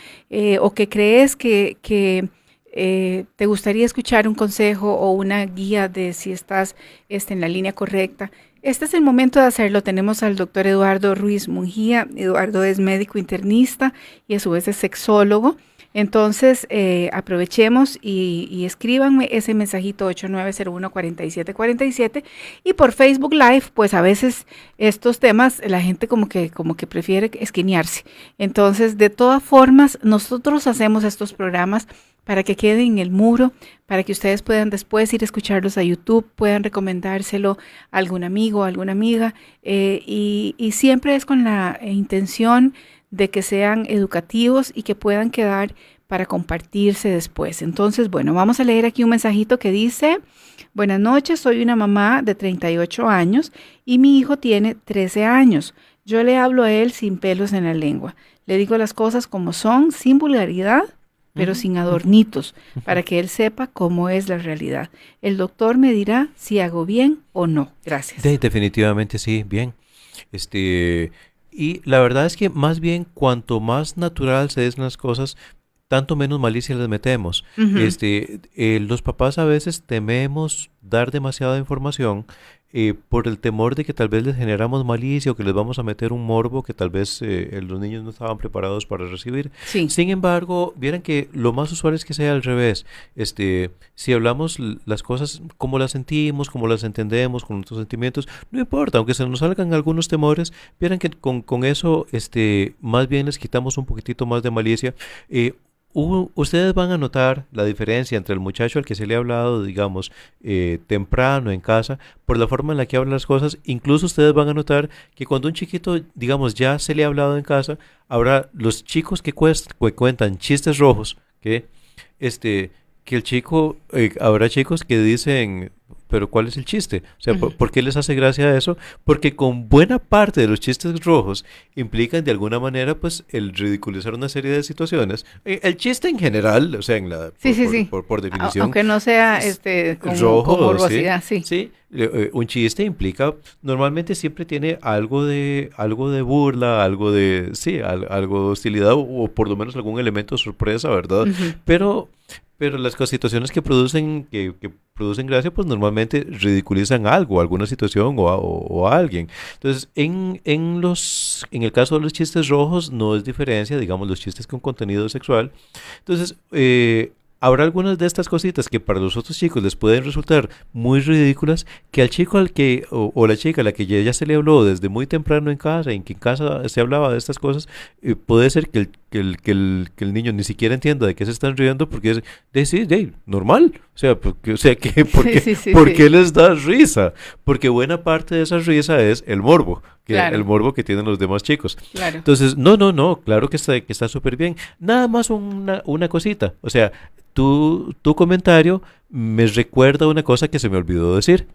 B: o que crees que te gustaría escuchar un consejo o una guía de si estás en la línea correcta, este es el momento de hacerlo. Tenemos al doctor Eduardo Ruiz Mungía. Eduardo es médico internista y a su vez es sexólogo. Entonces, aprovechemos y escríbanme ese mensajito 8901-4747. Y por Facebook Live, pues a veces estos temas la gente como que prefiere esquinearse. Entonces, de todas formas, nosotros hacemos estos programas para que queden en el muro, para que ustedes puedan después ir a escucharlos a YouTube, puedan recomendárselo a algún amigo o alguna amiga, y siempre es con la intención de que sean educativos y que puedan quedar para compartirse después. Entonces, bueno, vamos a leer aquí un mensajito que dice: buenas noches, soy una mamá de 38 años y mi hijo tiene 13 años. Yo le hablo a él sin pelos en la lengua. Le digo las cosas como son, sin vulgaridad, pero sin adornitos, para que él sepa cómo es la realidad. El doctor me dirá si hago bien o no. Gracias.
C: Definitivamente sí, bien. Y la verdad es que más bien cuanto más natural se den las cosas, tanto menos malicia les metemos. Los papás a veces tememos dar demasiada información por el temor de que tal vez les generamos malicia o que les vamos a meter un morbo que tal vez los niños no estaban preparados para recibir.
B: Sí.
C: Sin embargo, vieran que lo más usual es que sea al revés. Si hablamos las cosas como las sentimos, como las entendemos, con nuestros sentimientos, no importa, aunque se nos salgan algunos temores, vieran que con eso más bien les quitamos un poquitito más de malicia. Ustedes van a notar la diferencia entre el muchacho al que se le ha hablado, digamos, temprano en casa, por la forma en la que hablan las cosas. Incluso ustedes van a notar que cuando un chiquito, digamos, ya se le ha hablado en casa, ahora los chicos que cuentan chistes rojos, que el chico, habrá chicos que dicen, pero ¿cuál es el chiste? O sea, ¿por qué les hace gracia eso? Porque con buena parte de los chistes rojos implican de alguna manera pues el ridiculizar una serie de situaciones. El chiste en general, o sea, por definición.
B: Aunque no sea
C: rojo,
B: con morbosidad, sí.
C: Sí, un chiste implica, normalmente siempre tiene algo de burla, algo de hostilidad o por lo menos algún elemento de sorpresa, ¿verdad? Pero las situaciones que producen gracia, pues normalmente ridiculizan algo, alguna situación o a alguien. Entonces, en el caso de los chistes rojos no es diferencia, digamos, los chistes con contenido sexual. Entonces, habrá algunas de estas cositas que para los otros chicos les pueden resultar muy ridículas, que al chico o la chica a la que ya se le habló desde muy temprano en casa, en que en casa se hablaba de estas cosas, puede ser que que el niño ni siquiera entienda de qué se están riendo, porque es normal. O sea, ¿por qué les da risa? Porque buena parte de esa risa es el morbo, el morbo que tienen los demás chicos.
B: Claro.
C: Entonces, no, claro que está súper bien. Nada más una cosita. O sea, tu comentario me recuerda una cosa que se me olvidó decir.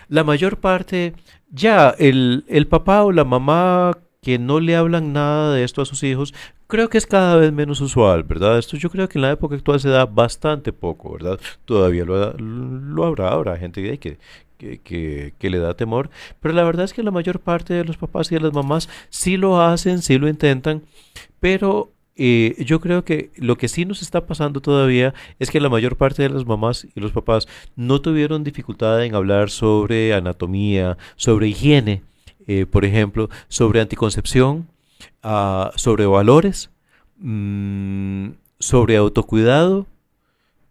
C: La mayor parte, ya el papá o la mamá que no le hablan nada de esto a sus hijos, creo que es cada vez menos usual, ¿verdad? Esto yo creo que en la época actual se da bastante poco, ¿verdad? Todavía habrá gente que le da temor, pero la verdad es que la mayor parte de los papás y de las mamás sí lo hacen, sí lo intentan, pero yo creo que lo que sí nos está pasando todavía es que la mayor parte de las mamás y los papás no tuvieron dificultad en hablar sobre anatomía, sobre higiene, por ejemplo, sobre anticoncepción, sobre valores, sobre autocuidado,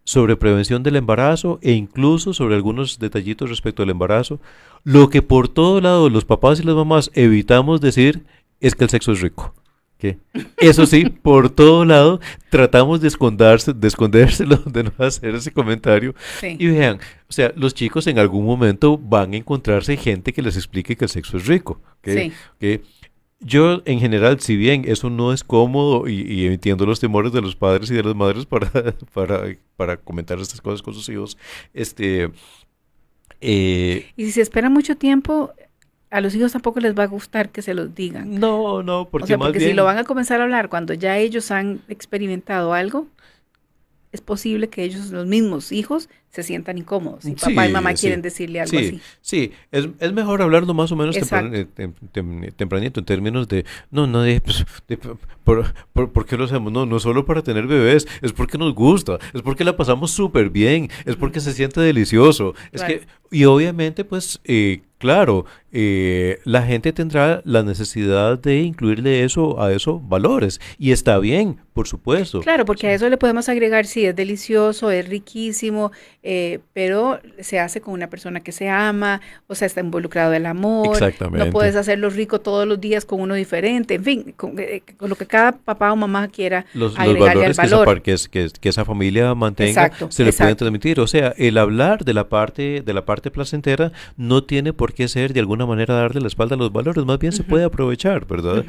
C: sobre prevención del embarazo e incluso sobre algunos detallitos respecto al embarazo. Lo que por todo lado los papás y las mamás evitamos decir es que el sexo es rico. ¿Qué? Eso sí, por todo lado tratamos de escondérselo, de no hacer ese comentario. Sí. Y vean, o sea, los chicos en algún momento van a encontrarse gente que les explique que el sexo es rico. ¿Okay? Sí. ¿Okay? Yo, en general, si bien eso no es cómodo y entiendo los temores de los padres y de las madres para comentar estas cosas con sus hijos,
B: y si se espera mucho tiempo, a los hijos tampoco les va a gustar que se los digan.
C: No, porque más bien,
B: si lo van a comenzar a hablar cuando ya ellos han experimentado algo, es posible que ellos, los mismos hijos, se sientan incómodos. Si papá y mamá quieren decirle algo así.
C: Sí, es mejor hablarlo más o menos tempranito, en términos de, ¿por qué lo hacemos? No solo para tener bebés, es porque nos gusta, es porque la pasamos súper bien, es porque se siente delicioso. Claro. Y obviamente, pues, claro, la gente tendrá la necesidad de incluirle a eso valores, y está bien, por supuesto.
B: Claro, porque a eso le podemos agregar, sí, es delicioso, es riquísimo, pero se hace con una persona que se ama, o sea, está involucrado el amor.
C: Exactamente.
B: No puedes hacerlo rico todos los días con uno diferente, en fin, con lo que cada papá o mamá quiera agregarle al valor.
C: Que esa familia mantenga, se le pueden transmitir. O sea, el hablar de la parte placentera no tiene por qué ser de alguna manera darle la espalda a los valores, más bien se puede aprovechar, ¿verdad?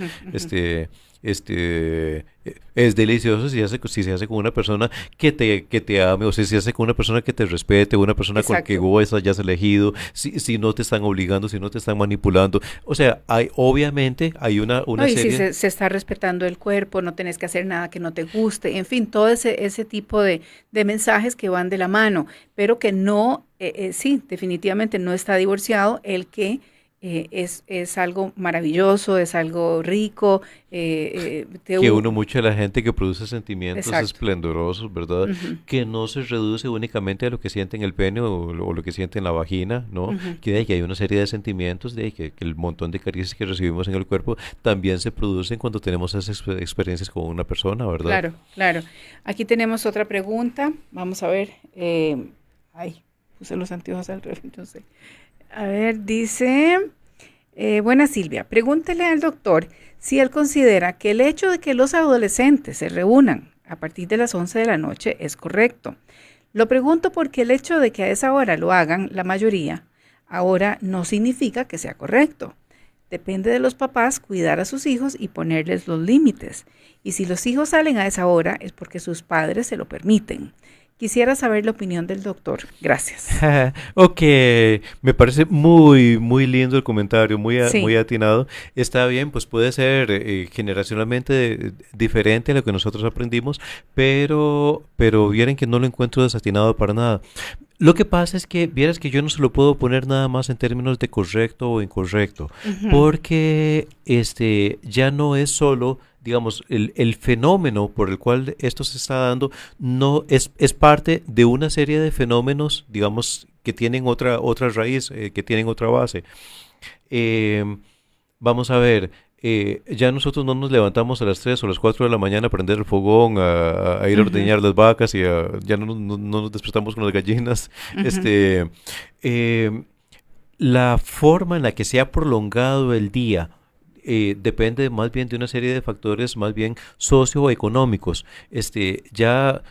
C: Es delicioso si se hace con una persona que te ame, o si se hace con una persona que te respete, una persona con que vos hayas elegido, si no te están obligando, si no te están manipulando. O sea, obviamente hay una serie...
B: si se está respetando el cuerpo, no tenés que hacer nada que no te guste, en fin, todo ese tipo de mensajes que van de la mano, pero que no, sí, definitivamente no está divorciado el que es algo maravilloso, es algo rico.
C: Que uno mucho de la gente que produce sentimientos esplendorosos, ¿verdad? Que no se reduce únicamente a lo que siente en el pene o lo que siente en la vagina, ¿no? Que hay una serie de sentimientos, que el montón de caricias que recibimos en el cuerpo también se producen cuando tenemos esas experiencias con una persona, ¿verdad?
B: Claro. Aquí tenemos otra pregunta. Vamos a ver. Puse los anteojos al revés, no sé. A ver, dice, buena Silvia, pregúntele al doctor si él considera que el hecho de que los adolescentes se reúnan a partir de las 11 de la noche es correcto. Lo pregunto porque el hecho de que a esa hora lo hagan la mayoría, ahora no significa que sea correcto. Depende de los papás cuidar a sus hijos y ponerles los límites. Y si los hijos salen a esa hora es porque sus padres se lo permiten. Quisiera saber la opinión del doctor. Gracias.
C: Ok, me parece muy, muy lindo el comentario, muy atinado. Está bien, pues puede ser generacionalmente diferente a lo que nosotros aprendimos, pero vieran que no lo encuentro desatinado para nada. Lo que pasa es que, vieras que yo no se lo puedo poner nada más en términos de correcto o incorrecto, porque ya no es solo, digamos, el fenómeno por el cual esto se está dando, no es parte de una serie de fenómenos, digamos, que tienen otra raíz, que tienen otra base. Vamos a ver. Ya nosotros no nos levantamos a las 3 o las 4 de la mañana a prender el fogón, a ir a ordeñar las vacas y ya no nos despertamos con las gallinas. La forma en la que se ha prolongado el día depende más bien de una serie de factores más bien socioeconómicos. Ya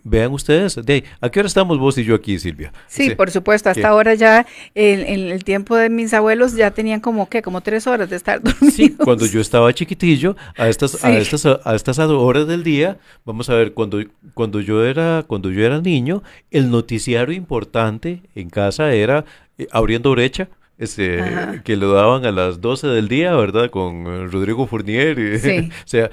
C: vean ustedes, ¿a qué hora estamos vos y yo aquí, Silvia?
B: Sí, por supuesto, hasta ahora ya en el tiempo de mis abuelos ya tenían como 3 horas de estar dormidos.
C: Sí, cuando yo estaba chiquitillo, a estas horas del día, vamos a ver, cuando yo era niño, el noticiario importante en casa era Abriendo Brecha, que lo daban a las 12 del día, ¿verdad? Con Rodrigo Fournier.
B: Sí.
C: O sea,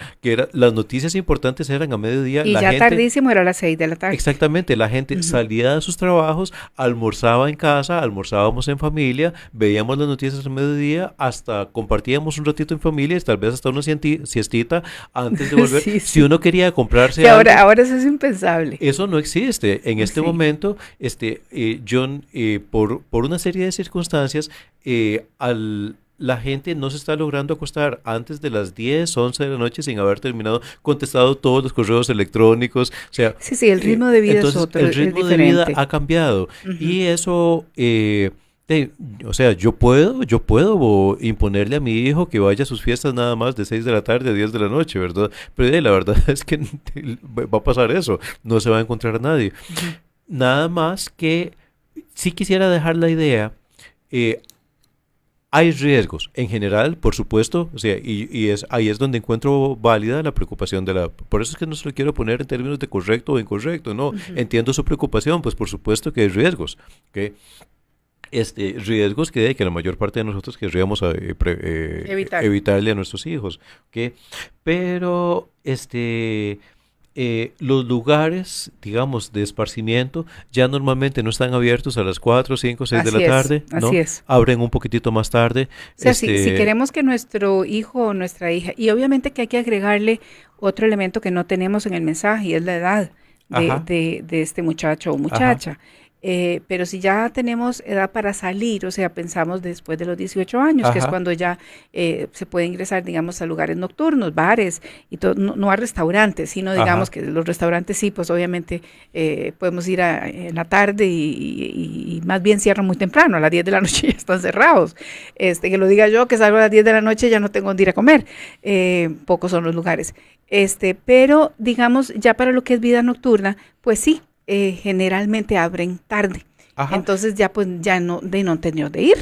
C: las noticias importantes eran a mediodía.
B: Y ya tardísimo era a las 6 de la tarde.
C: Exactamente, la gente salía de sus trabajos, almorzaba en casa, almorzábamos en familia, veíamos las noticias a mediodía, hasta compartíamos un ratito en familia, tal vez hasta una siestita antes de volver.
B: Sí.
C: Si uno quería comprarse
B: que
C: algo,
B: ahora eso es impensable.
C: eso no existe. En este momento, John, por una serie de circunstancias, la gente no se está logrando acostar antes de las 10, 11 de la noche sin haber terminado, contestado todos los correos electrónicos. O sea,
B: Sí, el ritmo de vida
C: entonces,
B: es otro,
C: el ritmo de vida ha cambiado. Y eso, o sea, yo puedo imponerle a mi hijo que vaya a sus fiestas nada más de 6 de la tarde a 10 de la noche, ¿verdad? Pero la verdad es que va a pasar eso, no se va a encontrar a nadie. Nada más que sí quisiera dejar la idea. Hay riesgos en general, por supuesto, o sea, ahí es donde encuentro válida la preocupación por eso es que no se lo quiero poner en términos de correcto o incorrecto, no, entiendo su preocupación, pues por supuesto que hay riesgos, ¿okay? Riesgos que la mayor parte de nosotros querríamos evitarle a nuestros hijos, ¿okay? Pero los lugares, digamos, de esparcimiento ya normalmente no están abiertos a las 4, 5, 6 de la tarde, ¿no?
B: Así es.
C: Abren un poquitito más tarde.
B: O sea, si queremos que nuestro hijo o nuestra hija, y obviamente que hay que agregarle otro elemento que no tenemos en el mensaje, y es la edad de este muchacho o muchacha. Pero si ya tenemos edad para salir, o sea, pensamos después de los 18 años, que es cuando ya se puede ingresar, digamos, a lugares nocturnos, bares, y todo, no a restaurantes, sino digamos que los restaurantes sí, pues obviamente podemos ir en la tarde y más bien cierran muy temprano, a las 10 de la noche ya están cerrados. Que lo diga yo, que salgo a las 10 de la noche ya no tengo dónde ir a comer, pocos son los lugares. Pero digamos, ya para lo que es vida nocturna, pues sí, generalmente abren tarde. Entonces ya pues ya no tendría de ir.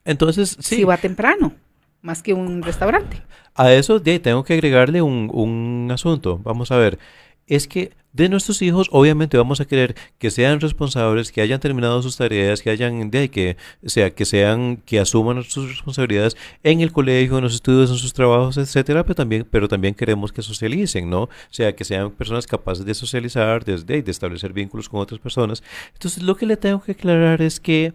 C: Entonces, sí.
B: Si va temprano, más que un restaurante.
C: A eso tengo que agregarle un asunto. Vamos a ver. Es que de nuestros hijos, obviamente vamos a querer que sean responsables, que hayan terminado sus tareas, que asuman sus responsabilidades en el colegio, en los estudios, en sus trabajos, etcétera, pero también queremos que socialicen, ¿no? O sea, que sean personas capaces de socializar, de establecer vínculos con otras personas. Entonces, lo que le tengo que aclarar es que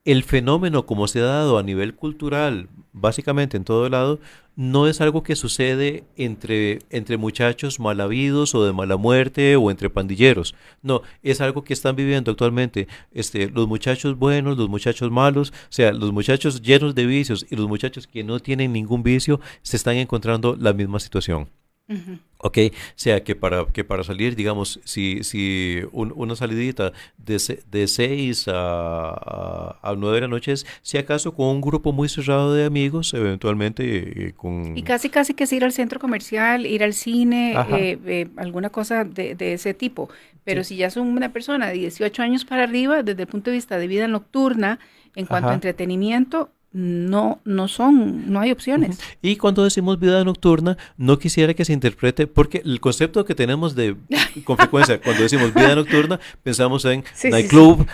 C: el fenómeno como se ha dado a nivel cultural, básicamente en todo lado, no es algo que sucede entre muchachos mal habidos o de mala muerte o entre pandilleros. No, es algo que están viviendo actualmente los muchachos buenos, los muchachos malos, o sea, los muchachos llenos de vicios y los muchachos que no tienen ningún vicio se están encontrando la misma situación. Ok, o sea que para salir, digamos, si una salidita de 6 a 9 de la noche es, si acaso con un grupo muy cerrado de amigos, eventualmente con...
B: Y casi que es ir al centro comercial, ir al cine, alguna cosa de ese tipo. Pero si ya son una persona de 18 años para arriba, desde el punto de vista de vida nocturna, en cuanto a entretenimiento, no hay opciones.
C: Y cuando decimos vida nocturna, no quisiera que se interprete, porque el concepto que tenemos con frecuencia, cuando decimos vida nocturna, pensamos en nightclub,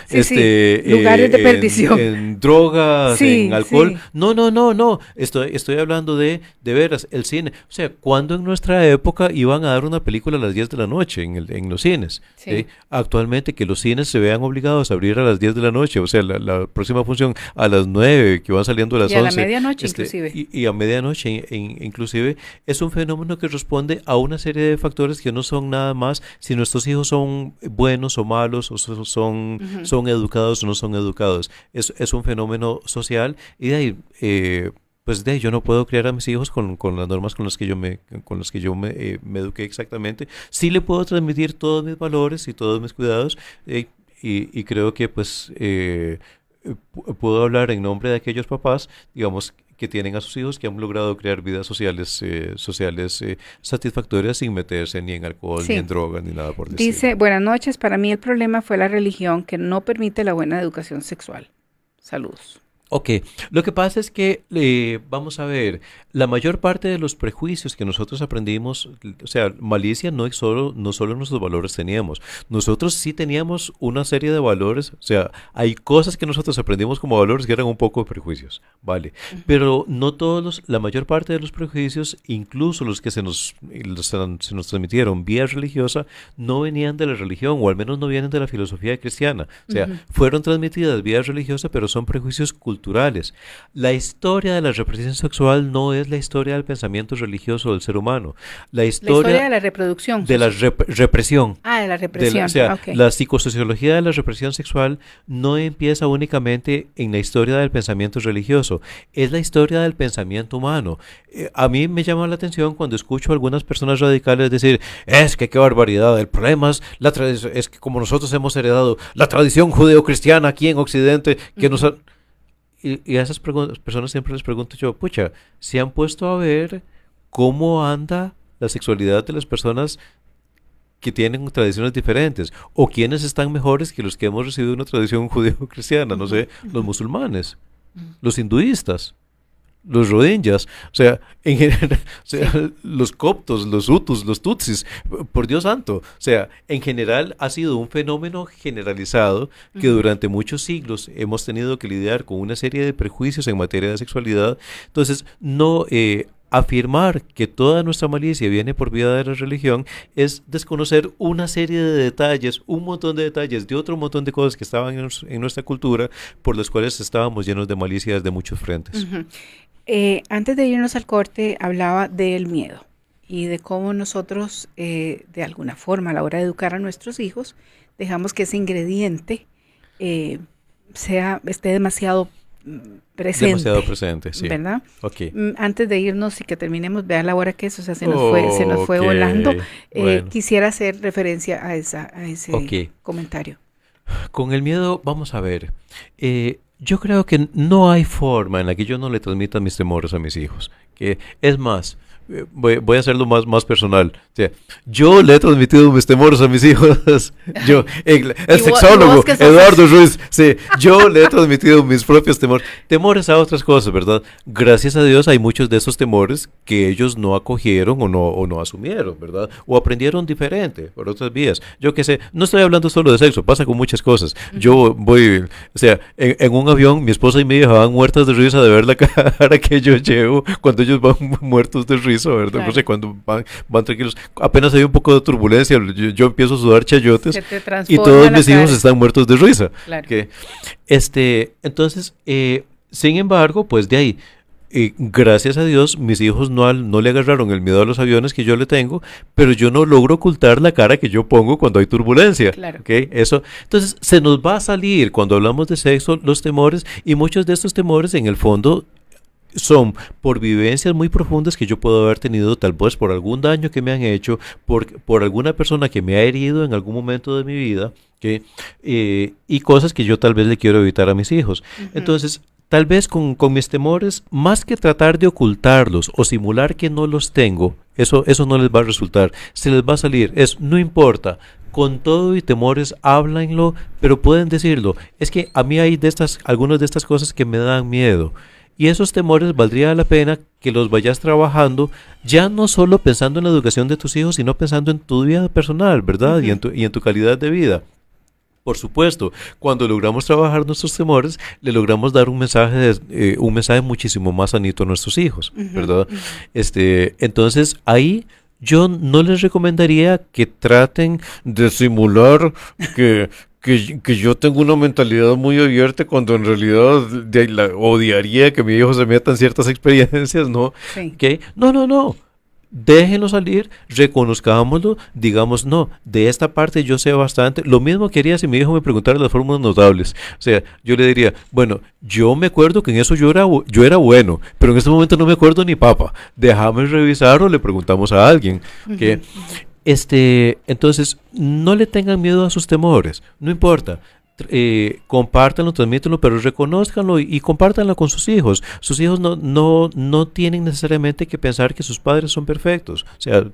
B: lugares de perdición,
C: en drogas, en alcohol. No, estoy hablando de veras, el cine. O sea, cuando en nuestra época iban a dar una película a las 10 de la noche en los cines. Actualmente que los cines se vean obligados a abrir a las 10 de la noche, o sea, la próxima función a las 9, que van saliendo a las 11.
B: Y a la medianoche inclusive.
C: Y a medianoche inclusive, es un fenómeno que responde a una serie de factores que no son nada más si nuestros hijos son buenos o malos, o son educados o no son educados. Es un fenómeno social y de ahí... pues yo no puedo criar a mis hijos con las normas con las que yo me eduqué exactamente. Sí le puedo transmitir todos mis valores y todos mis cuidados y creo que pues puedo hablar en nombre de aquellos papás, digamos, que tienen a sus hijos, que han logrado crear vidas sociales satisfactorias sin meterse ni en alcohol,
B: Sí.
C: ni en drogas, ni nada por el
B: Dice,
C: estilo.
B: buenas noches, para mí el problema fue la religión que no permite la buena educación sexual. Saludos.
C: Ok, lo que pasa es que, vamos a ver, la mayor parte de los prejuicios que nosotros aprendimos, o sea, malicia no solo nuestros valores teníamos, nosotros sí teníamos una serie de valores, o sea, hay cosas que nosotros aprendimos como valores que eran un poco prejuicios, ¿vale? Pero no todos, la mayor parte de los prejuicios, incluso los que se nos transmitieron vía religiosa, no venían de la religión, o al menos no vienen de la filosofía cristiana, o sea, fueron transmitidas vía religiosa, pero son prejuicios culturales. La historia de la represión sexual no es la historia del pensamiento religioso del ser humano. La
B: historia de la reproducción.
C: De la represión.
B: De la represión. Ok.
C: La psicosociología de la represión sexual no empieza únicamente en la historia del pensamiento religioso, es la historia del pensamiento humano. A mí me llama la atención cuando escucho a algunas personas radicales decir, es que qué barbaridad, el problema es que como nosotros hemos heredado la tradición judeocristiana aquí en Occidente, que nos ha... Y a esas personas siempre les pregunto yo, pucha, ¿se han puesto a ver cómo anda la sexualidad de las personas que tienen tradiciones diferentes? ¿O quiénes están mejores que los que hemos recibido una tradición judeo-cristiana? No sé, los musulmanes, los hinduistas, los rohingyas, o sea, en general, o sea, los coptos, los hutus, los tutsis, por Dios santo, o sea, en general ha sido un fenómeno generalizado que durante muchos siglos hemos tenido que lidiar con una serie de prejuicios en materia de sexualidad. Entonces, no afirmar que toda nuestra malicia viene por vía de la religión es desconocer una serie de detalles, un montón de detalles de otro montón de cosas que estaban en nuestra cultura, por las cuales estábamos llenos de malicias de muchos frentes.
B: Antes de irnos al corte, hablaba del miedo y de cómo nosotros, de alguna forma, a la hora de educar a nuestros hijos, dejamos que ese ingrediente esté demasiado presente.
C: Demasiado presente, sí.
B: ¿Verdad?
C: Okay.
B: Antes de irnos y que terminemos, vea la hora que es, o sea, se nos fue volando.
C: Bueno.
B: Quisiera hacer referencia a ese comentario.
C: Con el miedo, vamos a ver. Yo creo que no hay forma en la que yo no le transmita mis temores a mis hijos. Que es más, voy a hacerlo más personal. O sea, yo le he transmitido mis temores a mis hijos. Yo, el sexólogo Eduardo Ruiz, sí, yo le he transmitido mis propios temores a otras cosas, ¿verdad? Gracias a Dios hay muchos de esos temores que ellos no acogieron o no asumieron, ¿verdad? O aprendieron diferente por otras vías. Yo qué sé, no estoy hablando solo de sexo, pasa con muchas cosas. Yo voy, o sea, en un avión, mi esposa y mi hija van muertas de risa de ver la cara que yo llevo cuando ellos van muertos de risa, ¿verdad? Claro. No sé, cuando van tranquilos, apenas hay un poco de turbulencia, yo empiezo a sudar chayotes y todos mis hijos están muertos de risa.
B: Claro.
C: Entonces, sin embargo, pues de ahí, gracias a Dios, mis hijos no le agarraron el miedo a los aviones que yo le tengo, pero yo no logro ocultar la cara que yo pongo cuando hay turbulencia.
B: Claro.
C: ¿Okay? Eso, entonces, se nos va a salir cuando hablamos de sexo los temores, y muchos de estos temores en el fondo son por vivencias muy profundas que yo puedo haber tenido, tal vez por algún daño que me han hecho, por alguna persona que me ha herido en algún momento de mi vida, y cosas que yo tal vez le quiero evitar a mis hijos. Entonces, tal vez con mis temores, más que tratar de ocultarlos o simular que no los tengo, eso no les va a resultar, se les va a salir, no importa. Con todo y temores, háblanlo, pero pueden decirlo. Es que a mí hay algunas de estas cosas que me dan miedo. Y esos temores valdría la pena que los vayas trabajando, ya no solo pensando en la educación de tus hijos, sino pensando en tu vida personal, ¿verdad? Y en tu calidad de vida. Por supuesto, cuando logramos trabajar nuestros temores, le logramos dar un mensaje muchísimo más sanito a nuestros hijos, ¿verdad? Entonces, ahí yo no les recomendaría que traten de simular que yo tengo una mentalidad muy abierta cuando en realidad odiaría que mi hijo se meta en ciertas experiencias, ¿no?
B: Sí.
C: ¿Okay? No. Déjenlo salir, reconozcámoslo, digamos, no, de esta parte yo sé bastante. Lo mismo que haría si mi hijo me preguntara las fórmulas notables. O sea, yo le diría, bueno, yo me acuerdo que en eso yo era bueno, pero en este momento no me acuerdo ni papa. Déjame revisar o le preguntamos a alguien. Entonces, no le tengan miedo a sus temores, no importa. compártanlo, transmítanlo, pero reconózcanlo y compártanlo con sus hijos. Sus hijos no tienen necesariamente que pensar que sus padres son perfectos. O sea,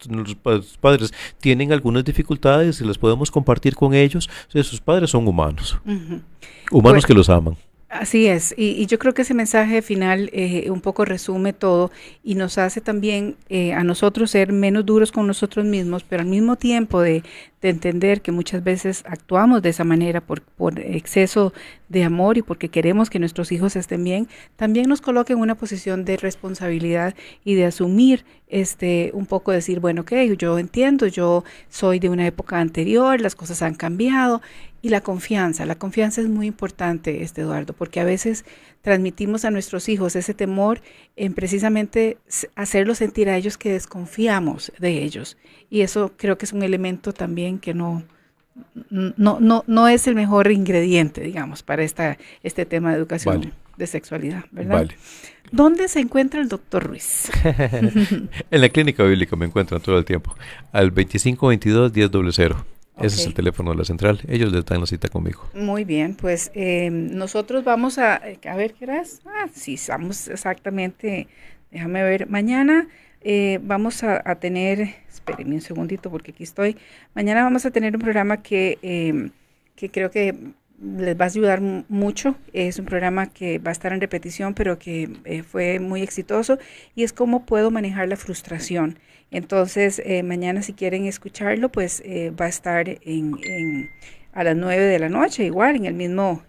C: los padres tienen algunas dificultades y las podemos compartir con ellos. O sea, sus padres son humanos. Humanos que los aman.
B: Así es, y yo creo que ese mensaje final un poco resume todo y nos hace también a nosotros ser menos duros con nosotros mismos, pero al mismo tiempo de entender que muchas veces actuamos de esa manera por exceso de amor y porque queremos que nuestros hijos estén bien, también nos coloca en una posición de responsabilidad y de asumir un poco decir, bueno, ok, yo entiendo, yo soy de una época anterior, las cosas han cambiado. Y la confianza es muy importante, Eduardo, porque a veces transmitimos a nuestros hijos ese temor en precisamente hacerlos sentir a ellos que desconfiamos de ellos. Y eso creo que es un elemento también que no es el mejor ingrediente, digamos, para este tema de educación de sexualidad, ¿verdad? Vale. ¿Dónde se encuentra el doctor Ruiz?
C: En la clínica bíblica me encuentran todo el tiempo, al 2522-1000. Ese es el teléfono de la central. Ellos les dan la cita conmigo.
B: Muy bien, pues nosotros vamos a ver qué hora es. Sí, estamos exactamente, déjame ver, mañana vamos a tener, espérenme un segundito porque aquí estoy. Mañana vamos a tener un programa que creo que les va a ayudar mucho. Es un programa que va a estar en repetición, pero que fue muy exitoso y es cómo puedo manejar la frustración. Entonces, mañana si quieren escucharlo, pues va a estar a las 9 de la noche, igual, en el mismo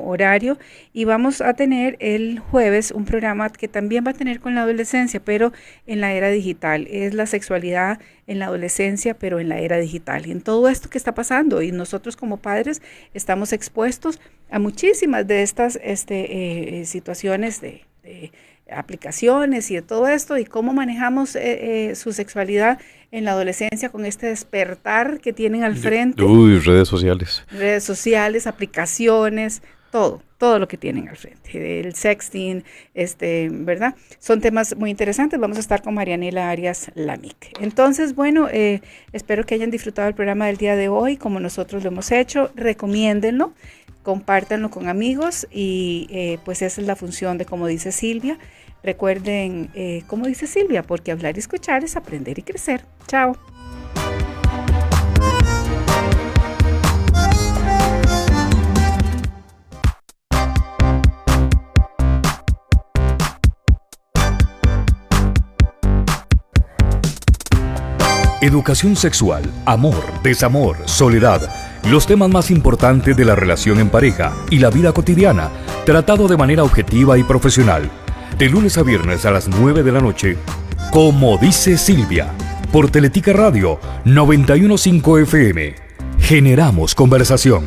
B: horario. Y vamos a tener el jueves un programa que también va a tener con la adolescencia, pero en la era digital. Es la sexualidad en la adolescencia, pero en la era digital. Y en todo esto que está pasando, y nosotros como padres estamos expuestos a muchísimas de estas situaciones de aplicaciones y de todo esto, y cómo manejamos su sexualidad en la adolescencia con este despertar que tienen al frente.
C: Redes sociales.
B: Redes sociales, aplicaciones, todo lo que tienen al frente. El sexting, ¿verdad? Son temas muy interesantes. Vamos a estar con Marianela Arias Lamic. Entonces, bueno, espero que hayan disfrutado el programa del día de hoy, como nosotros lo hemos hecho. Recomiéndenlo, compártanlo con amigos y pues esa es la función de, como dice Silvia. Recuerden, como dice Silvia, porque hablar y escuchar es aprender y crecer. Chao.
A: Educación sexual, amor, desamor, soledad, los temas más importantes de la relación en pareja y la vida cotidiana, tratado de manera objetiva y profesional. De lunes a viernes a las 9 de la noche, como dice Silvia, por Teletica Radio 91.5 FM. Generamos conversación.